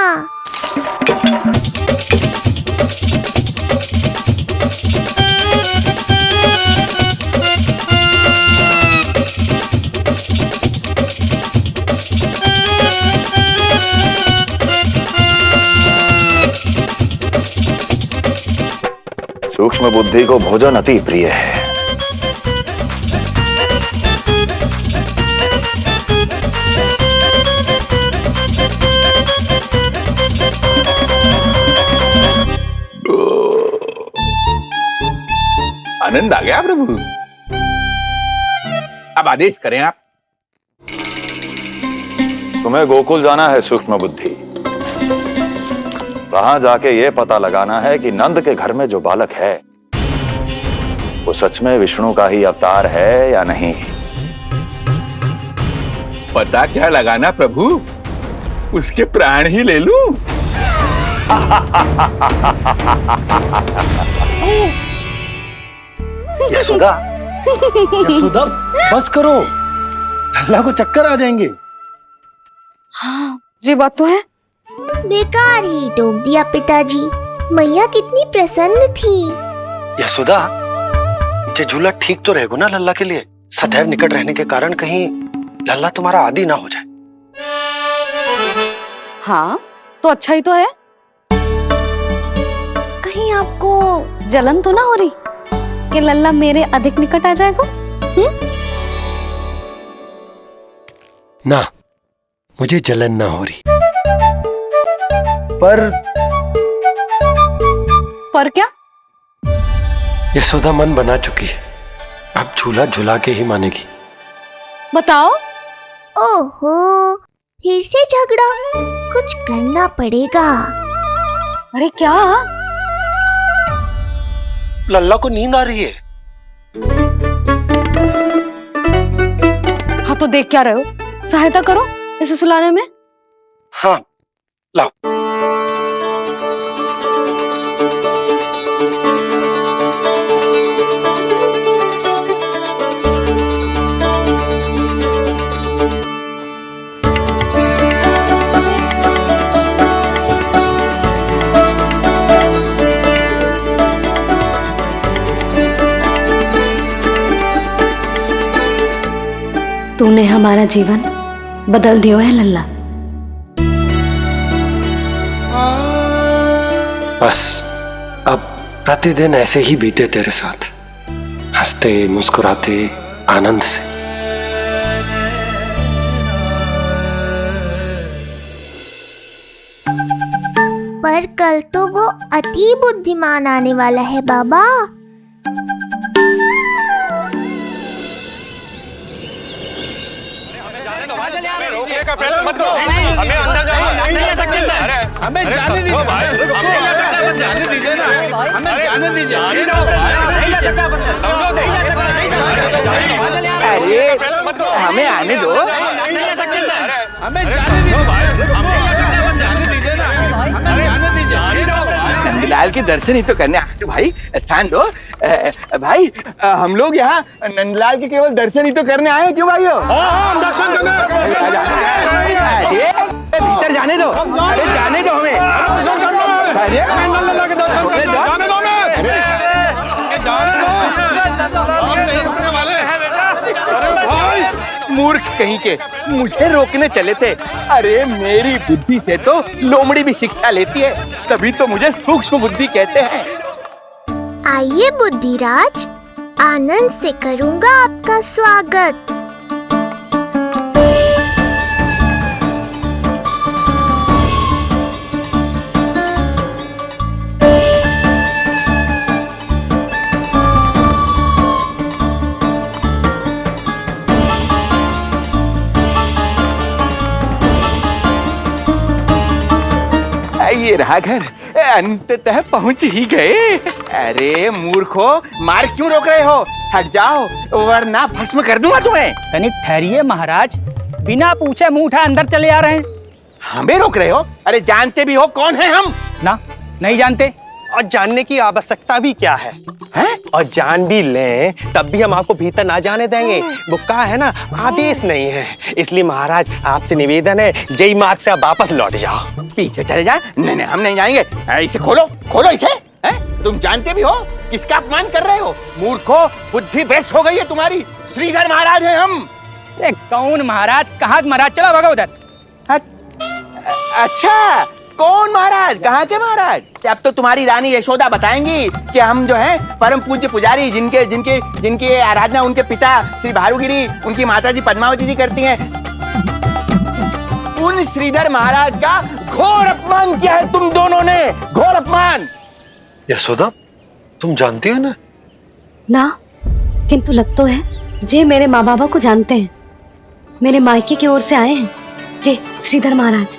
[SPEAKER 14] सूक्ष्म बुद्धि को भोजन अति प्रिय है।
[SPEAKER 15] आनंद आ गया प्रभु। अब आदेश करें आप।
[SPEAKER 14] तुम्हें गोकुल जाना है सूक्ष्म बुद्धि। वहां जाके ये पता लगाना है कि नंद के घर में जो बालक है वो सच में विष्णु का ही अवतार है या नहीं।
[SPEAKER 15] पता क्या लगाना प्रभु, उसके प्राण ही ले लूं।
[SPEAKER 11] यशोदा, यशोदा बस करो, लल्ला को चक्कर आ जाएंगे।
[SPEAKER 4] हाँ, ये बात तो है।
[SPEAKER 3] बेकार ही टोक दिया पिताजी। मैया कितनी प्रसन्न थी।
[SPEAKER 11] यशोदा, ये झूला ठीक तो रहेगा ना लल्ला के लिए? सदैव निकट रहने के कारण कहीं लल्ला तुम्हारा आदी ना हो जाए।
[SPEAKER 4] हाँ, तो अच्छा ही तो है। कहीं आपको जलन तो ना हो रही कि लल्ला मेरे अधिक निकट आ जाएगा?
[SPEAKER 11] ना, मुझे जलन ना हो रही।
[SPEAKER 4] पर क्या?
[SPEAKER 11] यशोदा मन बना चुकी है, अब झूला झूला के ही मानेगी।
[SPEAKER 4] बताओ।
[SPEAKER 3] ओहो, फिर से झगड़ा। कुछ करना पड़ेगा।
[SPEAKER 4] अरे क्या?
[SPEAKER 11] लल्ला को नींद आ रही है।
[SPEAKER 4] हाँ तो देख क्या रहे हो, सहायता करो इसे सुलाने में।
[SPEAKER 11] हाँ, लाओ।
[SPEAKER 4] तूने हमारा जीवन बदल दिया है लल्ला।
[SPEAKER 11] बस अब प्रतिदिन ऐसे ही बीते तेरे साथ, हंसते मुस्कुराते आनंद से।
[SPEAKER 3] पर कल तो वो अति बुद्धिमान आने वाला है बाबा।
[SPEAKER 6] हमें अंदर जाने नहीं ले सकते। अरे हमें जाने दीजिए भाई, हमें जाने दीजिए ना, हमें जाने दीजिए। नहीं ले सकता बंदा, नहीं ले सकता, नहीं ले सकता।
[SPEAKER 15] अरे हमें आने दो।
[SPEAKER 6] नहीं ले सकते, हमें जाने दीजिए भाई, हमें जाने दीजिए ना, हमें जाने दीजिए।
[SPEAKER 15] नंदलाल के दर्शन ही तो करने आए थे भाई, स्थान दो। भाई हम लोग यहाँ नंदलाल के केवल दर्शन ही तो करने आए हैं, क्यों भाई?
[SPEAKER 6] हम दर्शन करने।
[SPEAKER 15] भीतर जाने दो, अरे जाने दो हमें।
[SPEAKER 6] अरे नंदलाल के दर्शन करने जाने दो हमें। अरे भाई
[SPEAKER 15] मूर्ख कहीं के, मुझे रोकने चले थे। अरे मेरी बुद्धि से तो लोमड़ी भी शिक्षा लेती है, तभी तो मुझे सूक्ष्म बुद्धि कहते हैं।
[SPEAKER 3] आइए बुद्धिराज, आनंद से करूंगा आपका स्वागत।
[SPEAKER 15] ये रहा घर, अंततः पहुंच ही गए। अरे मूर्खो, मार्ग क्यों रोक रहे हो? हट जाओ वरना भस्म कर दूंगा तुम्हें।
[SPEAKER 7] तनिक ठहरिए महाराज, बिना पूछे मुंह उठा अंदर चले आ रहे हैं।
[SPEAKER 15] हमें रोक रहे हो? अरे जानते भी हो कौन है हम?
[SPEAKER 7] ना, नहीं जानते।
[SPEAKER 17] और जानने की आवश्यकता भी क्या है? और जान भी लें तब भी हम आपको भीतर ना जाने देंगे। वो कहा है ना, आदेश नहीं है। इसलिए महाराज आपसे निवेदन है, जय मार्ग से आप वापस लौट जाओ।
[SPEAKER 15] पीछे चले जा। नहीं नहीं, हम नहीं जाएंगे। इसे खोलो, खोलो इसे। तुम जानते भी हो किसका अपमान कर रहे हो? मूर्खो, बुद्धि भ्रष्ट हो गई है तुम्हारी। श्रीधर महाराज हैं हम।
[SPEAKER 7] कौन महाराज? कहाँ महाराज? चलो भगा उधर।
[SPEAKER 15] अच्छा, कौन महाराज? कहाँ के महाराज? अब तो तुम्हारी रानी यशोदा बताएंगी कि हम जो है परम पूज्य पुजारी, जिनके जिनके जिनकी आराधना उनके पिता श्री भारुगिरी, उनकी माताजी पद्मावती जी करती हैं, उन श्रीधर महाराज का घोर अपमान किया है तुम दोनों ने। घोर अपमान।
[SPEAKER 11] यशोदा, तुम जानती हो ना?
[SPEAKER 4] ना, किंतु लग तो है जे मेरे माँ बाबा को जानते हैं। मेरे मायके की ओर से आए हैं जे श्रीधर महाराज।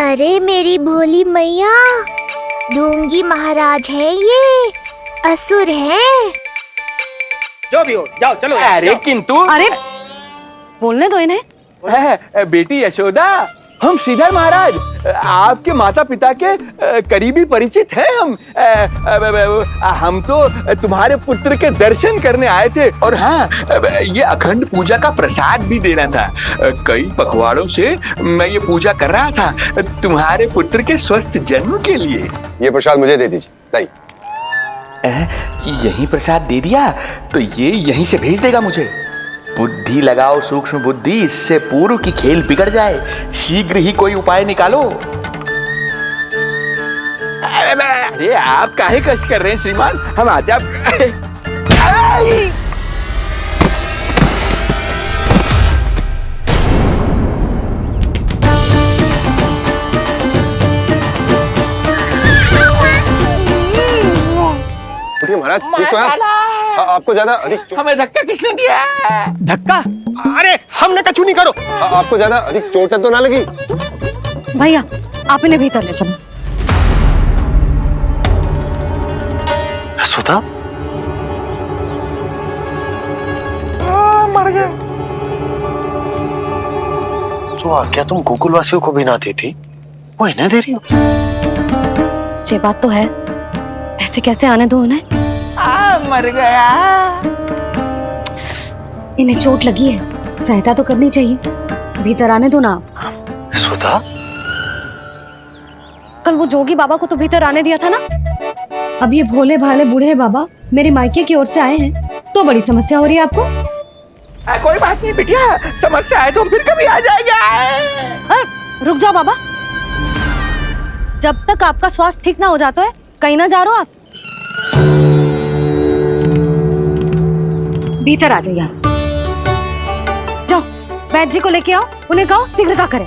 [SPEAKER 3] अरे मेरी भोली मैया, ढोंगी महाराज है ये, असुर है।
[SPEAKER 7] जो भी हो, जाओ चलो।
[SPEAKER 15] अरे किंतु,
[SPEAKER 4] अरे बोलने दो इन्हें।
[SPEAKER 15] बेटी यशोदा, हम श्रीधर महाराज आपके माता पिता के करीबी परिचित हैं। हम तो तुम्हारे पुत्र के दर्शन करने आए थे। और हाँ, ये अखंड पूजा का प्रसाद भी देना था। कई पखवाड़ों से मैं ये पूजा कर रहा था तुम्हारे पुत्र के स्वस्थ जन्म के लिए।
[SPEAKER 18] ये प्रसाद मुझे दे दीजिए।
[SPEAKER 15] यही प्रसाद दे दिया तो ये यहीं से भेज देगा मुझे। बुद्धि लगाओ सूक्ष्म बुद्धि, इससे पूर्व की खेल बिगड़ जाए। शीघ्र ही कोई उपाय निकालो। अरे आप काहे कष्ट कर रहे हैं श्रीमान? हम आते आप।
[SPEAKER 18] महाराज ठीक तो है? आपको ज्यादा अधिक
[SPEAKER 15] हमें धक्का किसने दिया?
[SPEAKER 17] धक्का? अरे हमने कछु नहीं करो।
[SPEAKER 18] आपको ज्यादा अधिक चोट तो ना लगी?
[SPEAKER 4] भैया, आप इन्हें भीतर ले चलो।
[SPEAKER 11] यशोदा,
[SPEAKER 15] मर गया।
[SPEAKER 11] जो आज्ञा तुम गोकुलवासियों को भी ना दी थी, वो इन्हें दे रही हो?
[SPEAKER 4] ये बात तो है, ऐसे कैसे आने दो उन्हें?
[SPEAKER 15] मर गया।
[SPEAKER 4] इन्हें चोट लगी है, सहायता तो करनी चाहिए। भीतर आने दो ना।
[SPEAKER 11] यशोदा,
[SPEAKER 4] कल वो जोगी बाबा को तो भीतर आने दिया था ना। अब ये भोले भाले बूढ़े बाबा मेरे मायके की ओर से आए हैं, तो बड़ी समस्या हो रही है आपको।
[SPEAKER 15] कोई बात नहीं बिटिया, समस्या है तो फिर कभी आ जाएगा।
[SPEAKER 4] रुक जाओ बाबा, जब तक आपका स्वास्थ्य ठीक ना हो जाता है कहीं ना जा रहे हो आप। भीतर आ जाइए आप। जाओ वैद्य जी को लेके आओ, उन्हें कहो शीघ्रता करें।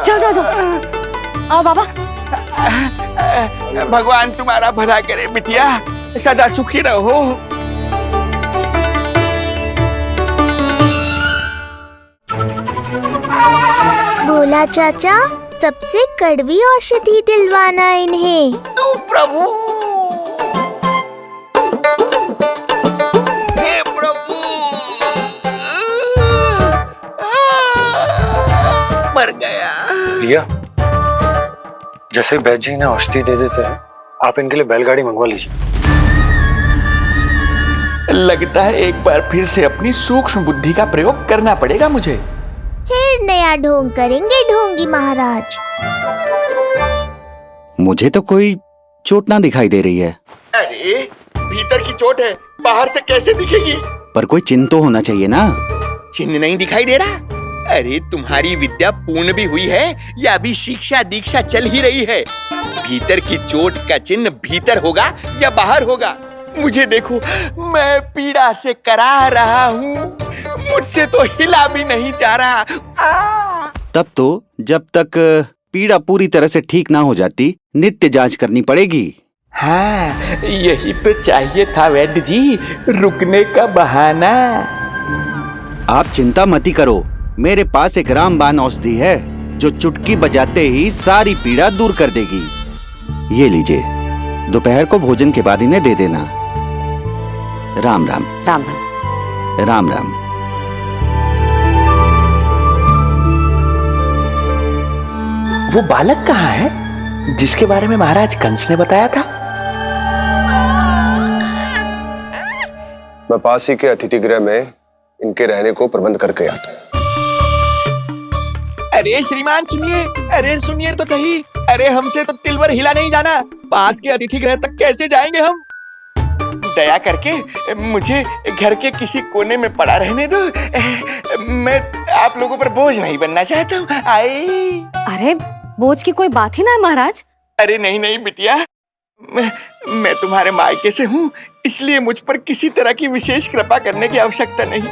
[SPEAKER 4] जाओ जाओ जाओ। आओ बाबा।
[SPEAKER 15] भगवान तुम्हारा भला करे बिटिया, सदा सुखी रहो।
[SPEAKER 3] भोला चाचा, सबसे कड़वी औषधि दिलवाना इन्हें।
[SPEAKER 15] प्रभु, हे प्रभु, मर गया।
[SPEAKER 11] भैया, जैसे वैद्य जी ने औषधि दे देते हैं, आप इनके लिए बैलगाड़ी मंगवा लीजिए।
[SPEAKER 15] लगता है एक बार फिर से अपनी सूक्ष्म बुद्धि का प्रयोग करना पड़ेगा मुझे।
[SPEAKER 3] फिर नया ढोंग करेंगे ढोंगी महाराज।
[SPEAKER 19] मुझे तो कोई चोट ना दिखाई दे रही है।
[SPEAKER 15] अरे भीतर की चोट है, बाहर से कैसे दिखेगी?
[SPEAKER 19] पर कोई चिन्ह तो होना चाहिए ना।
[SPEAKER 15] चिन्ह नहीं दिखाई दे रहा? अरे तुम्हारी विद्या पूर्ण भी हुई है या अभी शिक्षा दीक्षा चल ही रही है? भीतर की चोट का चिन्ह भीतर होगा या बाहर होगा? मुझे देखो, मैं पीड़ा से कराह रहा हूँ, मुझसे तो हिला भी नहीं जा रहा।
[SPEAKER 19] तब तो जब तक पीड़ा पूरी तरह से ठीक ना हो जाती, नित्य जांच करनी पड़ेगी।
[SPEAKER 15] हाँ, यही तो चाहिए था वैद्य जी, रुकने का बहाना।
[SPEAKER 19] आप चिंता मती करो, मेरे पास एक रामबाण औषधि है, जो चुटकी बजाते ही सारी पीड़ा दूर कर देगी। ये लीजिए, दोपहर को भोजन के बाद इन्हें दे देना। राम राम।
[SPEAKER 2] राम राम।
[SPEAKER 19] राम राम।
[SPEAKER 15] वो बालक कहाँ है जिसके बारे में महाराज कंस ने बताया था?
[SPEAKER 18] मैं पास ही के अतिथि गृह में इनके रहने को प्रबंध करके आता हूँ।
[SPEAKER 12] अरे श्रीमान सुनिए, अरे सुनिए तो सही। अरे हमसे तो तिल भर हिला नहीं जाना, पास के अतिथि गृह तक कैसे जाएंगे हम? दया करके मुझे घर के किसी कोने में पड़ा रहने दो। मैं आप लोगों पर बोझ नहीं बनना चाहता हूँ। आई।
[SPEAKER 4] अरे बोझ की कोई बात ही ना है महाराज।
[SPEAKER 12] अरे नहीं नहीं बिटिया, मैं तुम्हारे मायके से हूँ, इसलिए मुझ पर किसी तरह की विशेष कृपा करने की आवश्यकता नहीं।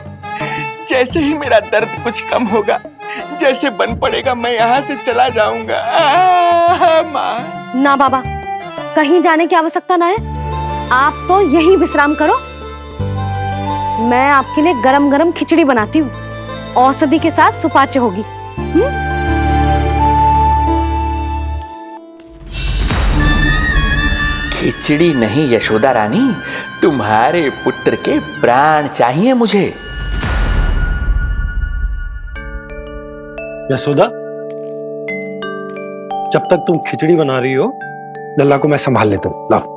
[SPEAKER 12] जैसे ही मेरा दर्द कुछ कम होगा, जैसे बन पड़ेगा, मैं यहाँ से चला जाऊंगा। माँ।
[SPEAKER 4] ना बाबा, कहीं जाने की आवश्यकता ना है। आप तो यही विश्राम करो। मैं आपके लिए गरम गरम खिचड़ी बनाती हूँ, औषधि के साथ सुपाच्य होगी।
[SPEAKER 15] खिचड़ी नहीं यशोदा रानी, तुम्हारे पुत्र के प्राण चाहिए मुझे।
[SPEAKER 11] यशोदा, जब तक तुम खिचड़ी बना रही हो, लल्ला को मैं संभाल लेता हूँ। लाओ।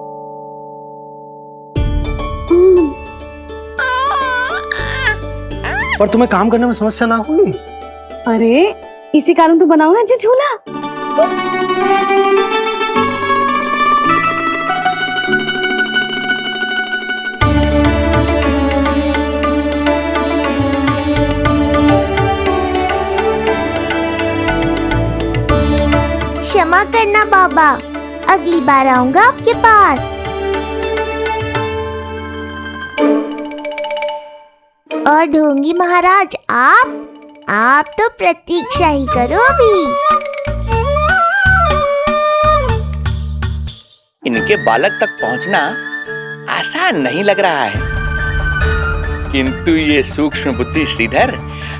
[SPEAKER 11] पर तुम्हें काम करने में समस्या ना होगी?
[SPEAKER 4] अरे इसी कारण तो बनाओ ना जी झूला।
[SPEAKER 3] क्षमा करना बाबा, अगली बार आऊंगा आपके पास। और ढोंगी महाराज, आप तो प्रतीक्षा ही करो अभी।
[SPEAKER 12] इनके बालक तक पहुंचना आसान नहीं लग रहा है, किंतु ये सूक्ष्म बुद्धि श्रीधर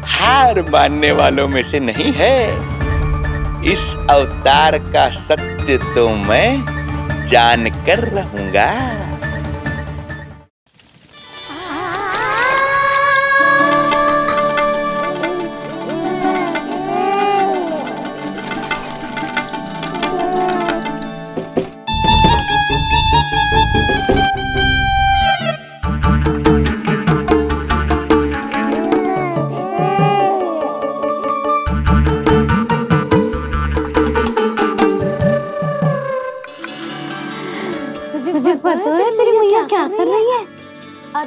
[SPEAKER 12] हार मानने वालों में से नहीं है। इस अवतार का सत्य तो मैं जानकर रहूंगा।
[SPEAKER 4] पता है तेरी मैया क्या कर रही है?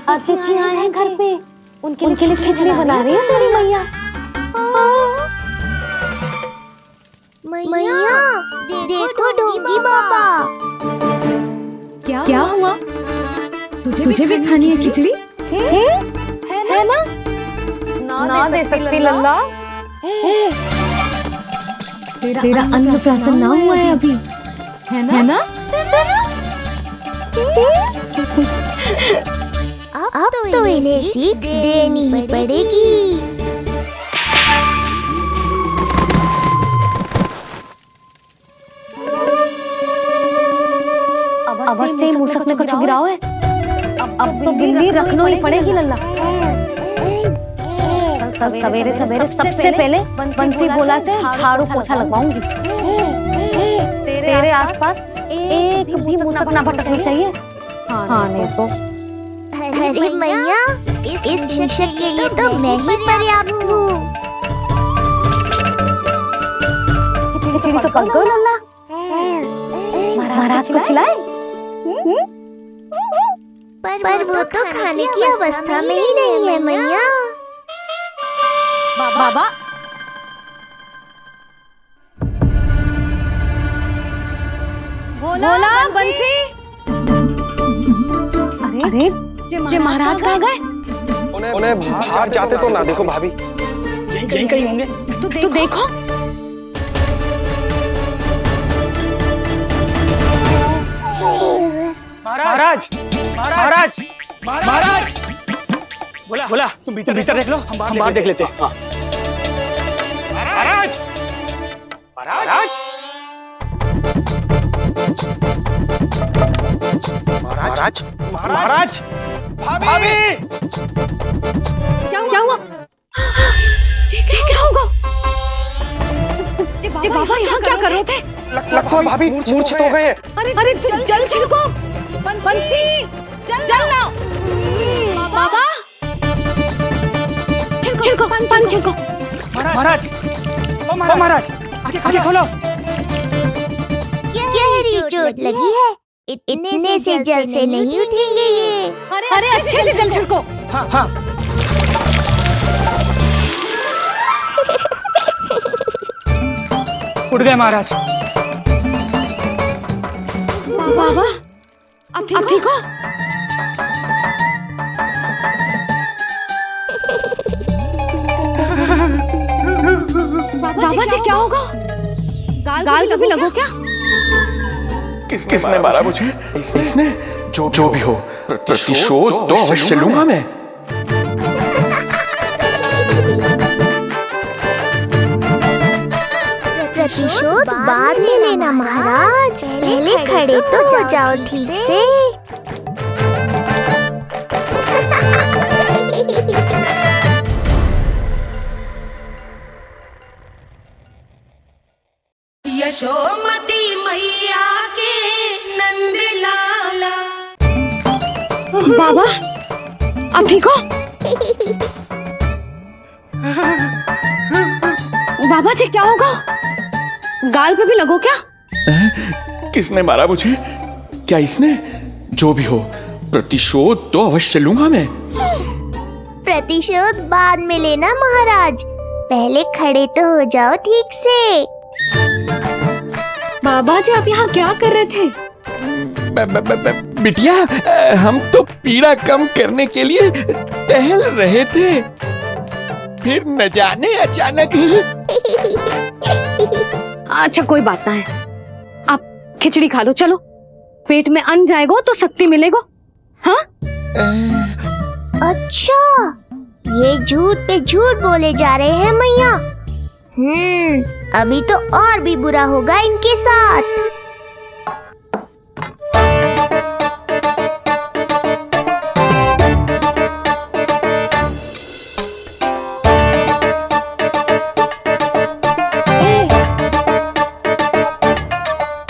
[SPEAKER 4] अतिथि आए हैं घर पे, उनके लिए खिचड़ी बना रही है तेरी मैया।
[SPEAKER 3] मैया देखो ढोंगी बाबा।
[SPEAKER 4] क्या हुआ? तुझे भी खानी है खिचड़ी? है ना? ना दे सकती लल्ला। तेरा अन्न प्राशन ना हुआ है अभी, है ना?
[SPEAKER 3] अब तो इन्हें सीख देनी ही पड़ेगी।
[SPEAKER 4] अवश्य मूसक में कुछ गिराओ है। अब तो बिल्ली रखना ही पड़ेगी लल्ला। कल सवेरे सवेरे सबसे पहले बंसी बोला से झाड़ू पोछा लगवाऊंगी। तेरे आसपास एक भी मूसक ना भटकनी चाहिए। हाँ नहीं तो।
[SPEAKER 3] अरे मैया, इस शिक्षक के लिए तो मैं ही पर्याप्त हूँ।
[SPEAKER 4] खिचड़ी तो पक गई लल्ला। महाराज को खिलाए?
[SPEAKER 3] पर वो तो खाने की अवस्था में ही नहीं है मैया।
[SPEAKER 4] बाबा बोला बंसी। अरे ये महाराज कहाँ गए?
[SPEAKER 18] उन्हें बाहर जाते तो ना देखो भाभी।
[SPEAKER 7] यहीं कहीं होंगे।
[SPEAKER 4] तू देखो।
[SPEAKER 7] महाराज महाराज महाराज, बोला तुम भीतर देख लो, हम बाहर देख लेते हैं। महाराज
[SPEAKER 17] महाराज महाराज महाराज भाभी
[SPEAKER 4] क्या हुआ? क्या होगा? बाबा यहाँ क्या कर रहे थे?
[SPEAKER 17] लगता है भाभी मूर्छित हो गए हैं।
[SPEAKER 4] अरे जल छिड़को, बंसी जल ना। बाबा छिड़को, पानी छिड़को।
[SPEAKER 7] महाराज, ओ महाराज, आगे खोलो।
[SPEAKER 3] गहरी चोट लगी है, इतने से जल से नहीं उठेंगे ये।
[SPEAKER 4] अरे अच्छे से जल छिड़को।
[SPEAKER 7] हाँ हाँ। उठ गए महाराज।
[SPEAKER 4] बाबा अब ठीक हो? बाबा जी क्या होगा? गाल कभी लगो क्या?
[SPEAKER 15] किसने मारा मुझे? इसने जो भी हो प्रतिशोध तो अवश्य लूंगा मैं।
[SPEAKER 3] प्रतिशोध बाद में लेना महाराज, पहले खड़े तो हो जाओ ठीक से।
[SPEAKER 10] यशोमती मैया के नंद लाला।
[SPEAKER 4] बाबा अब ठीक हो? बाबा जी क्या होगा? गाल पे भी लगो क्या?
[SPEAKER 15] किसने मारा मुझे? क्या इसने? जो भी हो प्रतिशोध तो अवश्य लूंगा मैं।
[SPEAKER 3] प्रतिशोध बाद में लेना महाराज, पहले खड़े तो हो जाओ ठीक से।
[SPEAKER 4] बाबा जी आप यहाँ क्या कर रहे थे?
[SPEAKER 15] बिटिया हम तो पीड़ा कम करने के लिए टहल रहे थे, फिर न जाने अचानक।
[SPEAKER 4] अच्छा कोई बात ना है, आप खिचड़ी खा लो। चलो पेट में अन्न जाएगा तो शक्ति मिलेगा। हाँ
[SPEAKER 3] अच्छा ये झूठ पे झूठ बोले जा रहे हैं मैया। अभी तो और भी बुरा होगा इनके साथ।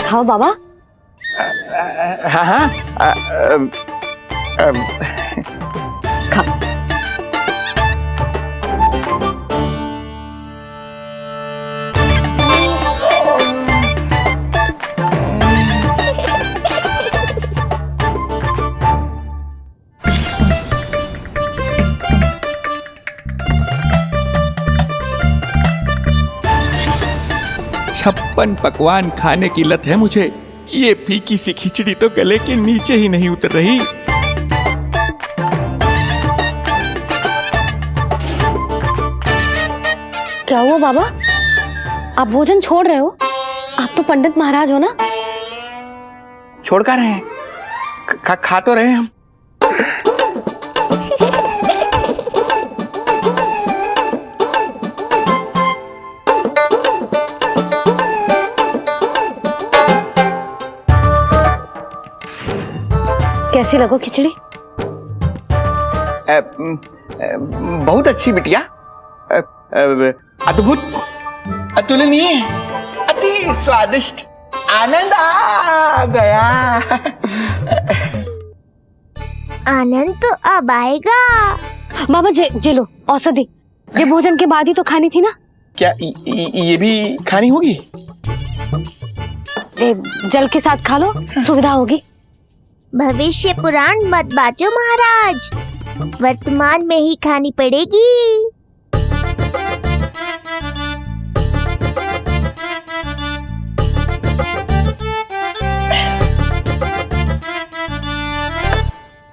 [SPEAKER 4] खाओ बाबा।
[SPEAKER 15] हाँ
[SPEAKER 4] खा।
[SPEAKER 15] छप्पन पकवान खाने की लत है मुझे, ये फीकी सी खिचड़ी तो गले के नीचे ही नहीं उतर रही।
[SPEAKER 4] क्या हुआ बाबा? आप भोजन छोड़ रहे हो? आप तो पंडित महाराज हो ना?
[SPEAKER 15] छोड़ कर रहे हैं, खा तो रहे हैं हम।
[SPEAKER 4] कैसी लगो खिचड़ी?
[SPEAKER 15] बहुत अच्छी बिटिया, अद्भुत, अतुलनीय, अति स्वादिष्ट, आनंद आ गया।
[SPEAKER 3] आनंद तो अब आएगा।
[SPEAKER 4] बाबा जे लो औषधि, ये भोजन के बाद ही तो खानी थी ना?
[SPEAKER 15] क्या ये भी खानी होगी?
[SPEAKER 4] जे जल के साथ खा लो, सुविधा होगी।
[SPEAKER 3] भविष्य पुराण मत बाजो महाराज, वर्तमान में ही खानी पड़ेगी।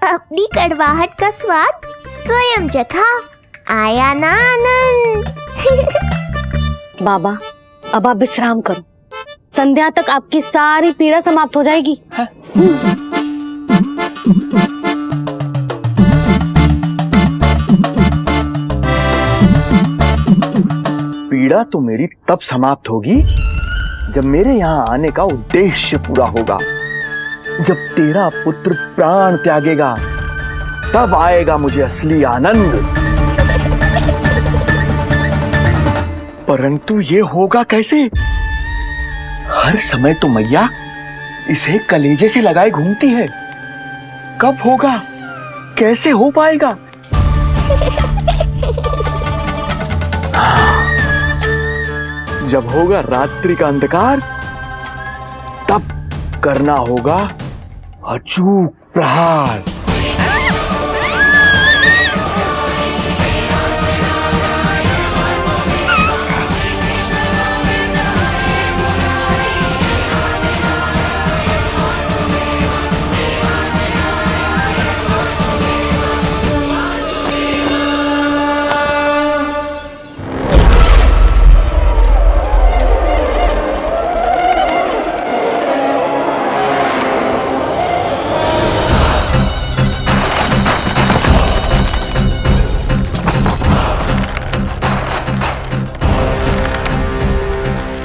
[SPEAKER 3] अपनी कड़वाहट का स्वाद स्वयं चखा, आया ना आनंद।
[SPEAKER 4] बाबा अब आप विश्राम करो, संध्या तक आपकी सारी पीड़ा समाप्त हो जाएगी।
[SPEAKER 15] पीड़ा तो मेरी तब समाप्त होगी जब मेरे यहाँ आने का उद्देश्य पूरा होगा, जब तेरा पुत्र प्राण त्यागेगा, तब आएगा मुझे असली आनंद। परंतु ये होगा कैसे? हर समय तो मैया इसे कलेजे से लगाए घूमती है। कब होगा? कैसे हो पाएगा? जब होगा रात्रि का अंधकार, तब करना होगा अचूक प्रहार।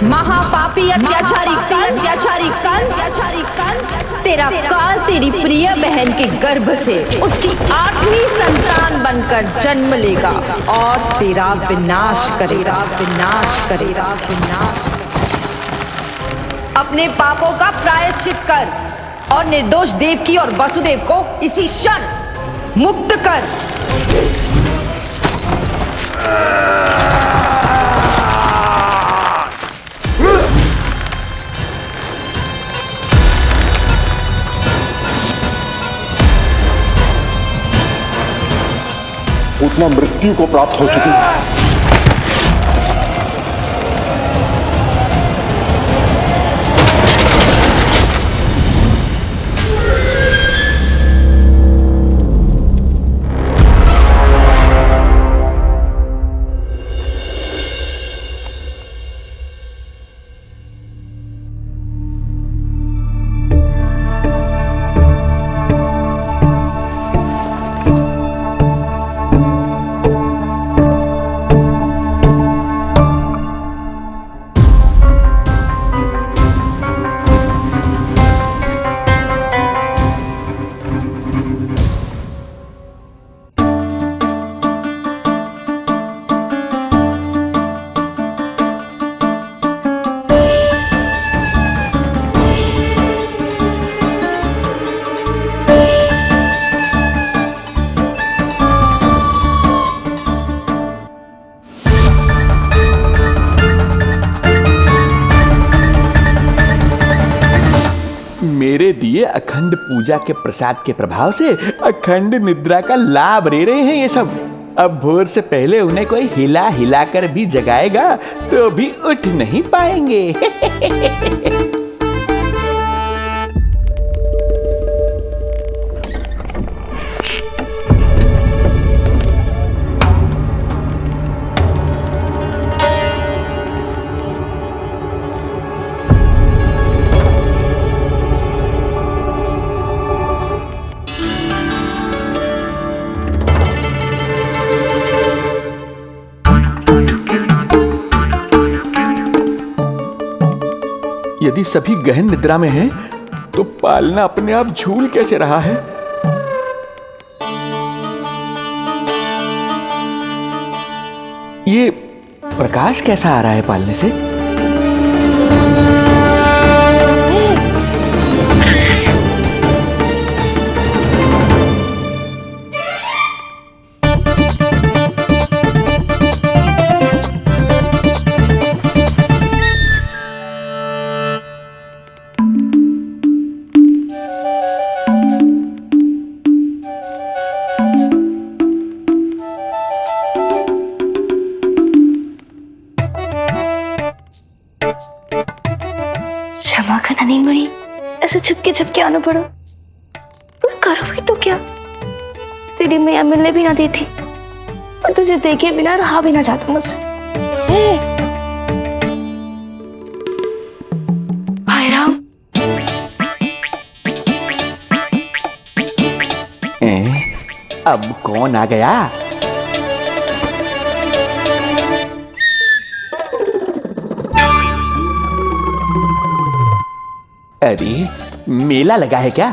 [SPEAKER 10] महापापी अत्याचारी कंस, तेरा काल तेरी प्रिय बहन के गर्भ से उसकी 8वीं संतान बनकर जन्म लेगा और तेरा विनाश करेगा। अपने पापों का प्रायश्चित कर और निर्दोष देवकी और वसुदेव को इसी क्षण मुक्त कर।
[SPEAKER 18] उतना मृत्यु को प्राप्त हो चुकी है।
[SPEAKER 15] मेरे दिए अखंड पूजा के प्रसाद के प्रभाव से अखंड निद्रा का लाभ ले रहे हैं ये सब। अब भोर से पहले उन्हें कोई हिला हिलाकर भी जगाएगा तो भी उठ नहीं पाएंगे। यदि सभी गहन निद्रा में हैं, तो पालना अपने आप झूल कैसे रहा है? ये प्रकाश कैसा आ रहा है पालने से?
[SPEAKER 3] क्षमा करना नहीं मुड़ी, ऐसे छुपके आना पड़ा। पर करो भी तो क्या? तेरी मैया मिलने भी ना दी थी और तुझे देखे बिना रहा भी ना जाता मुझसे। भाई राम,
[SPEAKER 15] अब कौन आ गया?
[SPEAKER 12] अरे मेला लगा है क्या?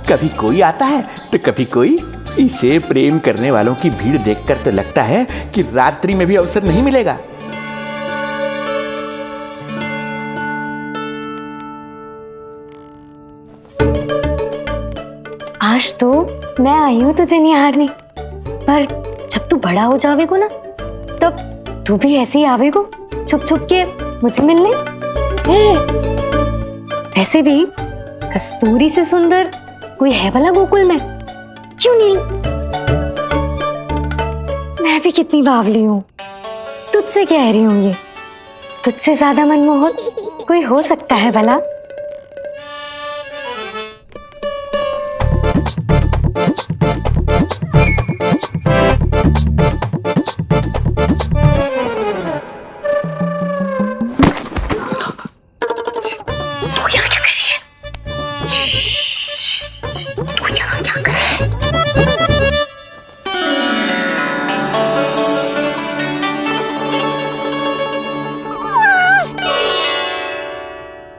[SPEAKER 12] कभी कोई आता है तो कभी कोई। इसे प्रेम करने वालों की भीड़ देखकर तो लगता है कि रात्रि में भी अवसर नहीं मिलेगा।
[SPEAKER 4] आज तो मैं आई हूँ तुझे निहारने, पर जब तू बड़ा हो जावेगो ना, तब तू भी ऐसे ही आवेगो छुप छुप के मुझे मिलने। ऐसे भी कस्तूरी से सुंदर कोई है भला गोकुल में? क्यों नील? मैं भी कितनी बावली हूँ, तुझसे कह रही हूँ ये। तुझसे ज्यादा मनमोहक कोई हो सकता है भला?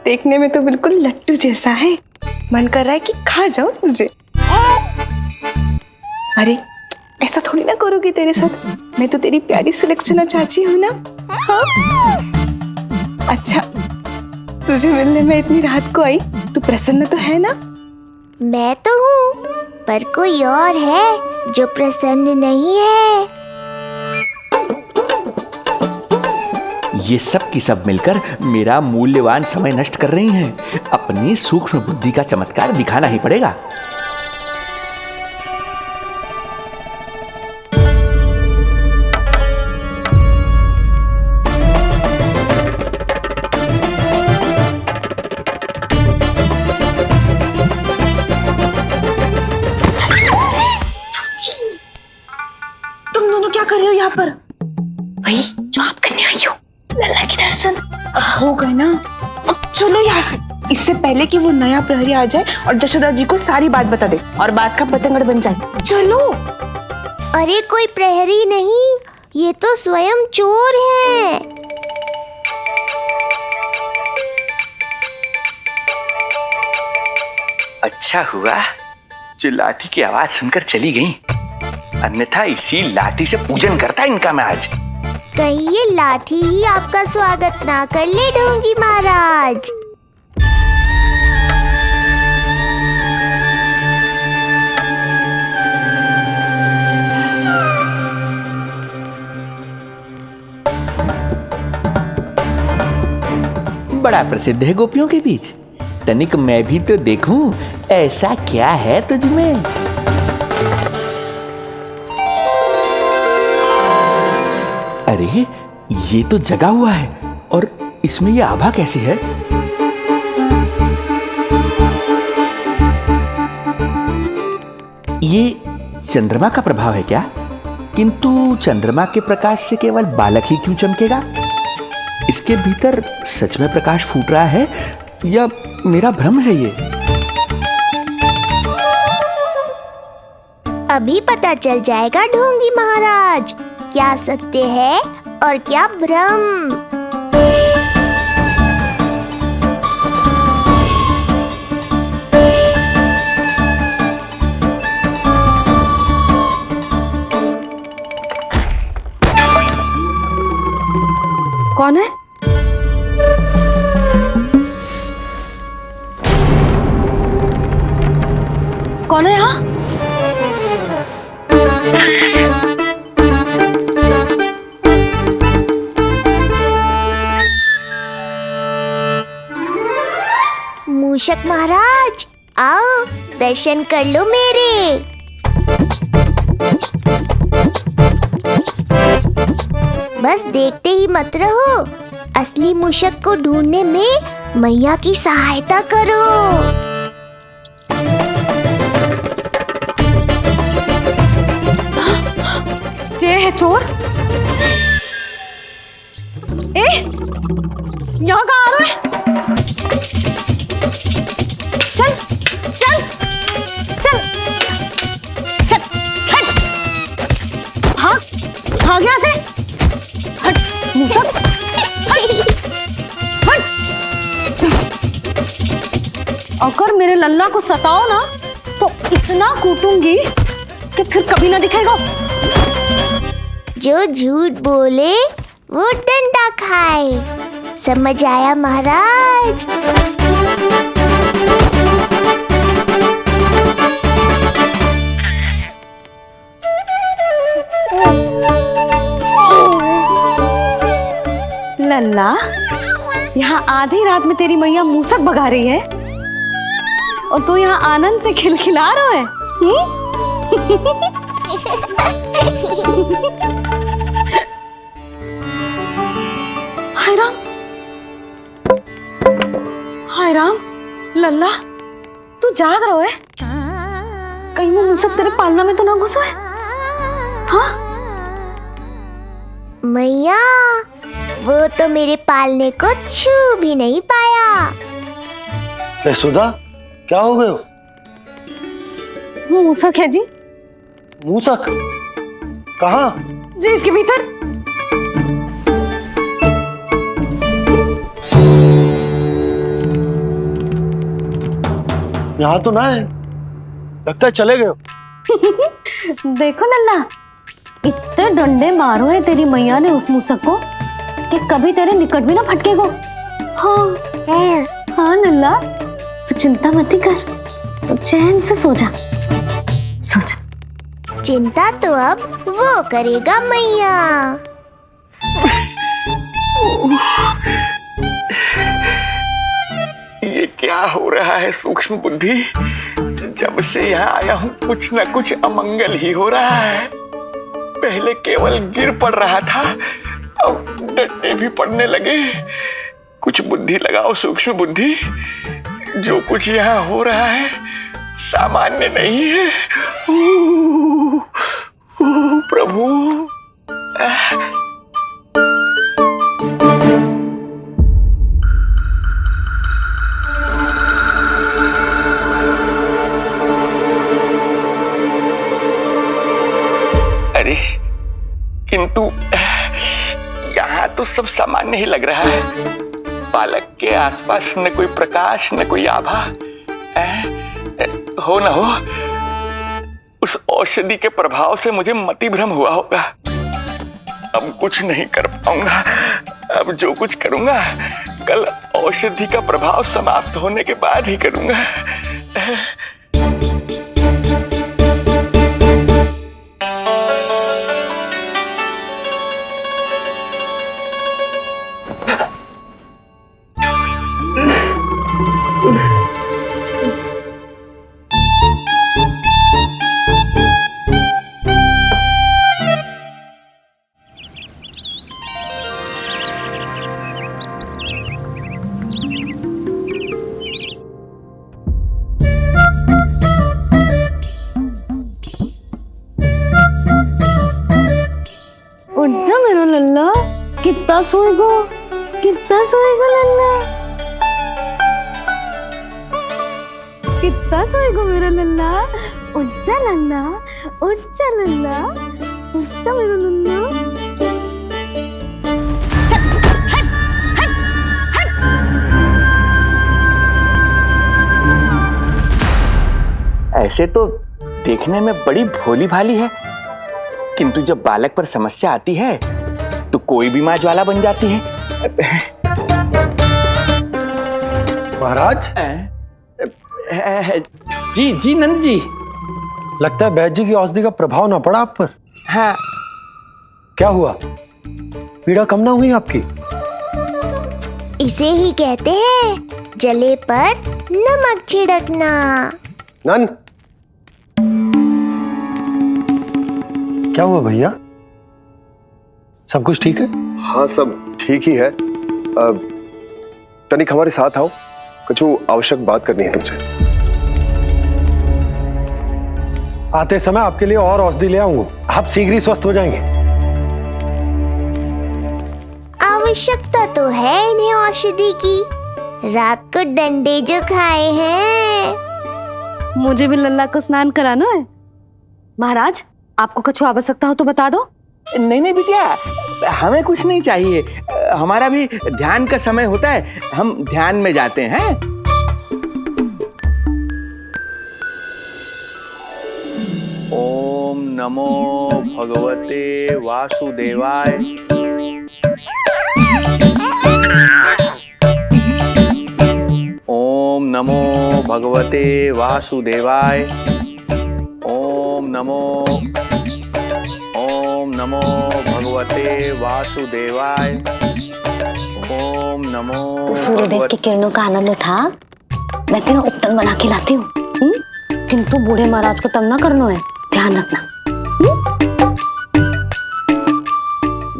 [SPEAKER 20] देखने में तो बिल्कुल लट्टू जैसा है, मन कर रहा है कि खा जाओ तुझे। अरे ऐसा थोड़ी ना करोगी तेरे साथ, मैं तो तेरी प्यारी सुलक्षणा चाची हूँ ना। हाँ? अच्छा, तुझे मिलने में इतनी रात को आई, तू प्रसन्न तो है ना?
[SPEAKER 3] मैं तो हूँ, पर कोई और है जो प्रसन्न नहीं है।
[SPEAKER 12] ये सब की सब मिलकर मेरा मूल्यवान समय नष्ट कर रही हैं। अपनी सूक्ष्म बुद्धि का चमत्कार दिखाना ही पड़ेगा।
[SPEAKER 20] तुम दोनों क्या कर रहे हो यहाँ पर?
[SPEAKER 4] वही जो आप करने आई हो, लल्ला के दर्शन।
[SPEAKER 20] हो गए ना, अब चलो यहाँ से, इससे पहले कि वो नया प्रहरी आ जाए और जशोदा जी को सारी बात बता दे और बात का पतंगड़ बन जाए। चलो।
[SPEAKER 3] अरे कोई प्रहरी नहीं, ये तो स्वयं चोर है।
[SPEAKER 12] अच्छा हुआ जो लाठी की आवाज सुनकर चली गई, अन्यथा इसी लाठी से पूजन करता इनका मैं आज।
[SPEAKER 3] कहीं ये लाठी ही आपका स्वागत ना कर ले ढोंगी महाराज।
[SPEAKER 12] बड़ा प्रसिद्ध है गोपियों के बीच, तनिक मैं भी तो देखूं ऐसा क्या है तुझमें। अरे ये तो जगा हुआ है, और इसमें ये आभा कैसी है? ये चंद्रमा का प्रभाव है क्या? किंतु चंद्रमा के प्रकाश से केवल बालक ही क्यों चमकेगा? इसके भीतर सच में प्रकाश फूट रहा है या मेरा भ्रम है ये?
[SPEAKER 3] अभी पता चल जाएगा ढोंगी महाराज, क्या सत्य है और क्या भ्रम।
[SPEAKER 20] कौन है?
[SPEAKER 4] कौन है यहाँ?
[SPEAKER 3] मूषक महाराज आओ, दर्शन कर लो मेरे। बस देखते ही मत रहो, असली मूषक को ढूंढने में मैया की सहायता करो।
[SPEAKER 20] ये है चोर। यहाँ कहाँ आ रहा है?
[SPEAKER 4] चल चल चल चल, हट। हाँ हाँ, यहाँ से हट मूसक, हट हट। अगर मेरे लल्ला को सताओ ना तो इतना कूटूंगी कि फिर कभी ना दिखेगा।
[SPEAKER 3] जो झूठ बोले वो डंडा खाए, समझ आया महाराज?
[SPEAKER 4] लल्ला, यहाँ आधी रात में तेरी मैया मूसक भगा रही है और तू यहाँ आनंद से खिलखिला रहा है। हाय राम, हाय राम, लल्ला तू जाग रहा है? कहीं वो मूसक तेरे पालना में तो ना घुसो है? हाँ
[SPEAKER 3] मैया, वो तो मेरे पालने को छू भी नहीं पाया।
[SPEAKER 11] सुधा, क्या हो गए हो?
[SPEAKER 4] वो मूसक है जी।
[SPEAKER 11] मूसक? कहाँ?
[SPEAKER 4] जी इसके भीतर।
[SPEAKER 11] यहाँ तो ना है, लगता है चले गए हो।
[SPEAKER 4] देखो लल्ला, इतने डंडे मारो है तेरी मैया ने उस मूसक को कि कभी तेरे निकट भी ना फटकेगा। हाँ हाँ लल्ला, तू चिंता मत ही कर, तू चैन से सो जा, सो जा।
[SPEAKER 3] चिंता तो अब वो करेगा मैया।
[SPEAKER 12] ये क्या हो रहा है सूक्ष्म बुद्धि? जब से यहाँ आया हूँ कुछ न कुछ अमंगल ही हो रहा है। पहले केवल गिर पड़ रहा था, अब डंडे भी पड़ने लगे। कुछ बुद्धि लगाओ सूक्ष्म बुद्धि, जो कुछ यहाँ हो रहा है सामान्य नहीं है। प्रभु, अरे किंतु यहाँ तो सब सामान्य ही लग रहा है। बालक के आसपास न कोई प्रकाश न कोई आभा। हो न हो उस औषधि के प्रभाव से मुझे मति भ्रम हुआ होगा। अब कुछ नहीं कर पाऊंगा। अब जो कुछ करूंगा कल औषधि का प्रभाव समाप्त होने के बाद ही करूंगा।
[SPEAKER 4] उठ जा मेरा लल्ला, कितना सोएगो, कितना सोएगो लल्ला, कितना सोएगो मेरा लल्ला। उठ जा लल्ला, उठ जा लल्ला, उठ जा मेरा लल्ला। चल, हट, हट, हट।
[SPEAKER 12] ऐसे तो देखने में बड़ी भोली भाली है, किंतु जब बालक पर समस्या आती है तो कोई भी माँ ज्वाला बन जाती है।
[SPEAKER 11] महाराज?
[SPEAKER 12] जी जी नंद जी।
[SPEAKER 11] लगता है वैद्य जी की औषधि का प्रभाव ना पड़ा आप पर।
[SPEAKER 12] हाँ।
[SPEAKER 11] क्या हुआ? पीड़ा कम ना हुई आपकी?
[SPEAKER 3] इसे ही कहते हैं जले पर नमक छिड़कना।
[SPEAKER 11] नंद, क्या हुआ भैया? सब कुछ ठीक है?
[SPEAKER 18] हाँ सब ठीक ही है। तनिक हमारे साथ आओ, कुछ आवश्यक बात करनी है तुमसे।
[SPEAKER 11] आते समय आपके लिए और औषधि ले आऊंगा, आप शीघ्र ही स्वस्थ हो जाएंगे।
[SPEAKER 3] आवश्यकता तो है इन्हें औषधि की, रात को डंडे जो खाए हैं।
[SPEAKER 4] मुझे भी लल्ला को स्नान कराना है। महाराज, आपको कुछ आवश्यकता हो तो बता दो।
[SPEAKER 12] नहीं नहीं बिटिया, हमें कुछ नहीं चाहिए। हमारा भी ध्यान का समय होता है, हम ध्यान में जाते हैं।
[SPEAKER 15] नमो भगवते वासुदेवाय। ओम नमो भगवते वासुदेवाय। ओम नमो भगवते वासुदेवाय। ओम नमो
[SPEAKER 4] तो सूर्यदेव की किरणों का आनंद उठा। मैं तेरा उपटन बना के लाती हूँ, किंतु बूढ़े महाराज को तंग ना करना है, ध्यान रखना।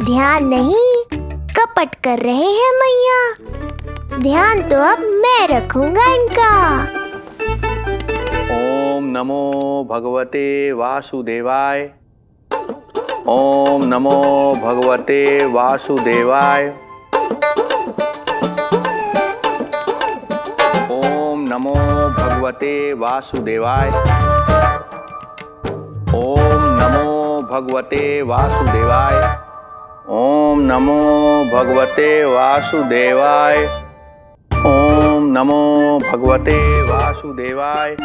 [SPEAKER 3] ध्यान नहीं, कपट कर रहे हैं मैया। ध्यान तो अब मैं रखूंगा इनका।
[SPEAKER 15] ओम नमो भगवते वासुदेवाय। ओम नमो भगवते वासुदेवाय। ओम नमो भगवते वासुदेवाय। ओम नमो भगवते वासुदेवाय। ओम नमो भगवते वासुदेवाय। ओम नमो भगवते वासुदेवाय।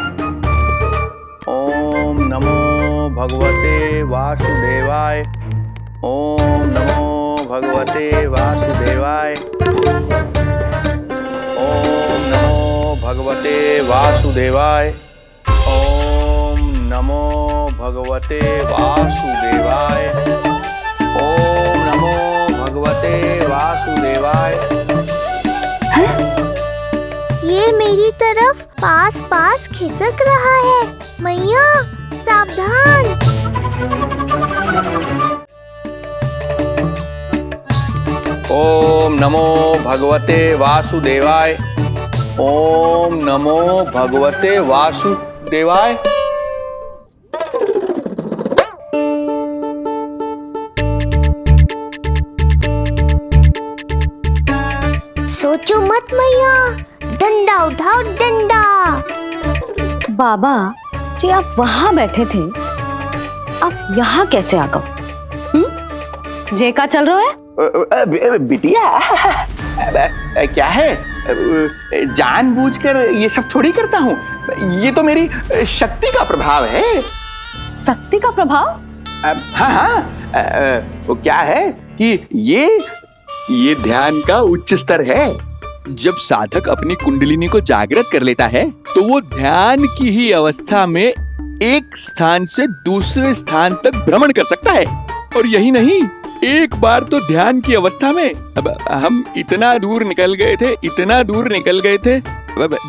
[SPEAKER 15] ओम नमो भगवते वासुदेवाय। ओम नमो भगवते वासुदेवाय। ओम नमो भगवते वासुदेवाय। ओम नमो भगवते वासुदेवाय। ओम नमो भगवते वासुदेवाय।
[SPEAKER 3] ये मेरी तरफ पास पास खिसक रहा है। मैया सावधान।
[SPEAKER 15] ओम नमो भगवते वासुदेवाय। ओम नमो भगवते वासुदेवाय।
[SPEAKER 3] सोचो मत मैया, डंडा उठाओ डंडा।
[SPEAKER 4] बाबा जी आप वहां बैठे थे, आप यहाँ कैसे आ गए? जे का चल रहा है?
[SPEAKER 12] बिटिया क्या है, जानबूझकर ये सब थोड़ी करता हूँ। ये तो मेरी शक्ति का प्रभाव है।
[SPEAKER 4] शक्ति का प्रभाव?
[SPEAKER 12] हाँ, वो क्या है कि ये ध्यान का उच्च स्तर है। जब साधक अपनी कुंडलिनी को जागृत कर लेता है तो वो ध्यान की ही अवस्था में एक स्थान से दूसरे स्थान तक भ्रमण कर सकता है। और यही नहीं, एक बार तो ध्यान की अवस्था में अब हम इतना दूर निकल गए थे,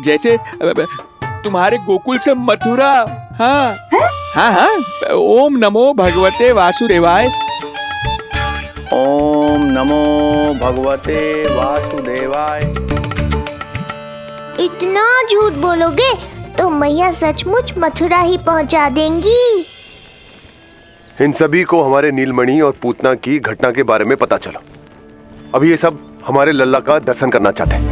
[SPEAKER 12] जैसे तुम्हारे गोकुल से मथुरा। हाँ, ओम नमो भगवते वासुदेवाय।
[SPEAKER 15] ओम नमो भगवते वासुदेवाय।
[SPEAKER 3] इतना झूठ बोलोगे तो मैया सचमुच मथुरा ही पहुंचा देंगी।
[SPEAKER 8] इन सभी को हमारे नीलमणि और पूतना की घटना के बारे में पता चला। अभी ये सब हमारे लल्ला का दर्शन करना चाहते हैं।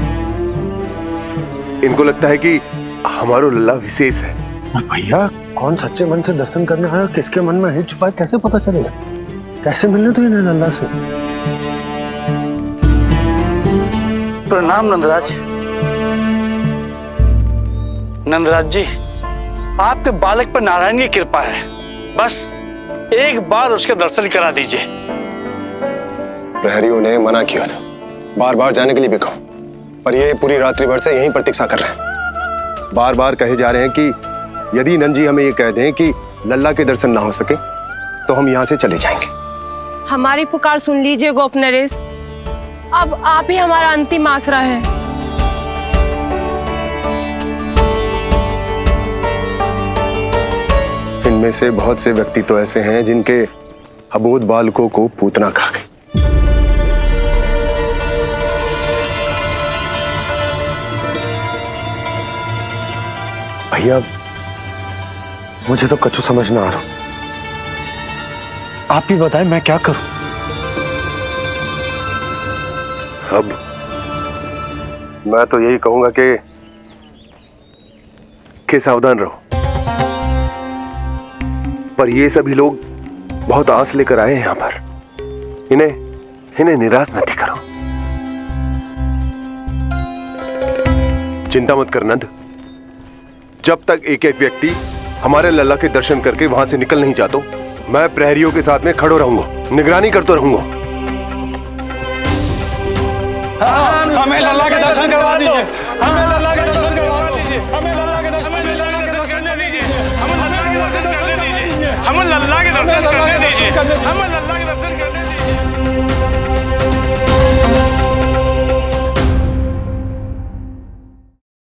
[SPEAKER 8] इनको लगता है कि हमारा लल्ला विशेष है।
[SPEAKER 11] भैया कौन सच्चे मन से दर्शन करने आया, किसके मन में हित छुपा है, कैसे पता चलेगा? कैसे मिलने तो इन्हें लल्ला से?
[SPEAKER 21] प्रणाम नंदराज। नंदराज जी, आपके बालक पर नारायण की कृपा है। बस एक बार उसके दर्शन करा दीजिए।
[SPEAKER 18] प्रहरियों ने मना किया था, बार बार जाने के लिए भी कहा, पर ये पूरी रात्रि भर से यहीं प्रतीक्षा कर रहे हैं।
[SPEAKER 8] बार बार कहे जा रहे हैं कि यदि नंद जी हमें ये कह दें कि लल्ला के दर्शन ना हो सके तो हम यहाँ से चले जाएंगे।
[SPEAKER 22] हमारी पुकार सुन लीजिए गोप नरेश, अब आप ही हमारा अंतिम आसरा है।
[SPEAKER 8] इनमें से बहुत से व्यक्ति तो ऐसे हैं जिनके अबोध बालकों को पूतना खा गई। भैया मुझे तो कछु समझ ना आ रहा। आप ही बताएं मैं क्या करूं? अब मैं तो यही कहूंगा कि सावधान रहो। पर ये सभी लोग बहुत आस लेकर आए हैं यहाँ पर। इन्हें निराश मत करो। चिंता मत कर नंद, जब तक एक एक व्यक्ति हमारे लल्ला के दर्शन करके वहां से निकल नहीं जाता
[SPEAKER 18] मैं प्रहरियों के साथ में खड़ो रहूंगा, निगरानी करते रहूंगा।
[SPEAKER 6] हमें लल्ला के दर्शन करवा दीजिए, हमें लल्ला के दर्शन करवा दीजिए, हमें लल्ला के दर्शन करने दीजिए, हमें लल्ला के दर्शन करने दीजिए, हमें लल्ला के दर्शन करने दीजिए, हमें लल्ला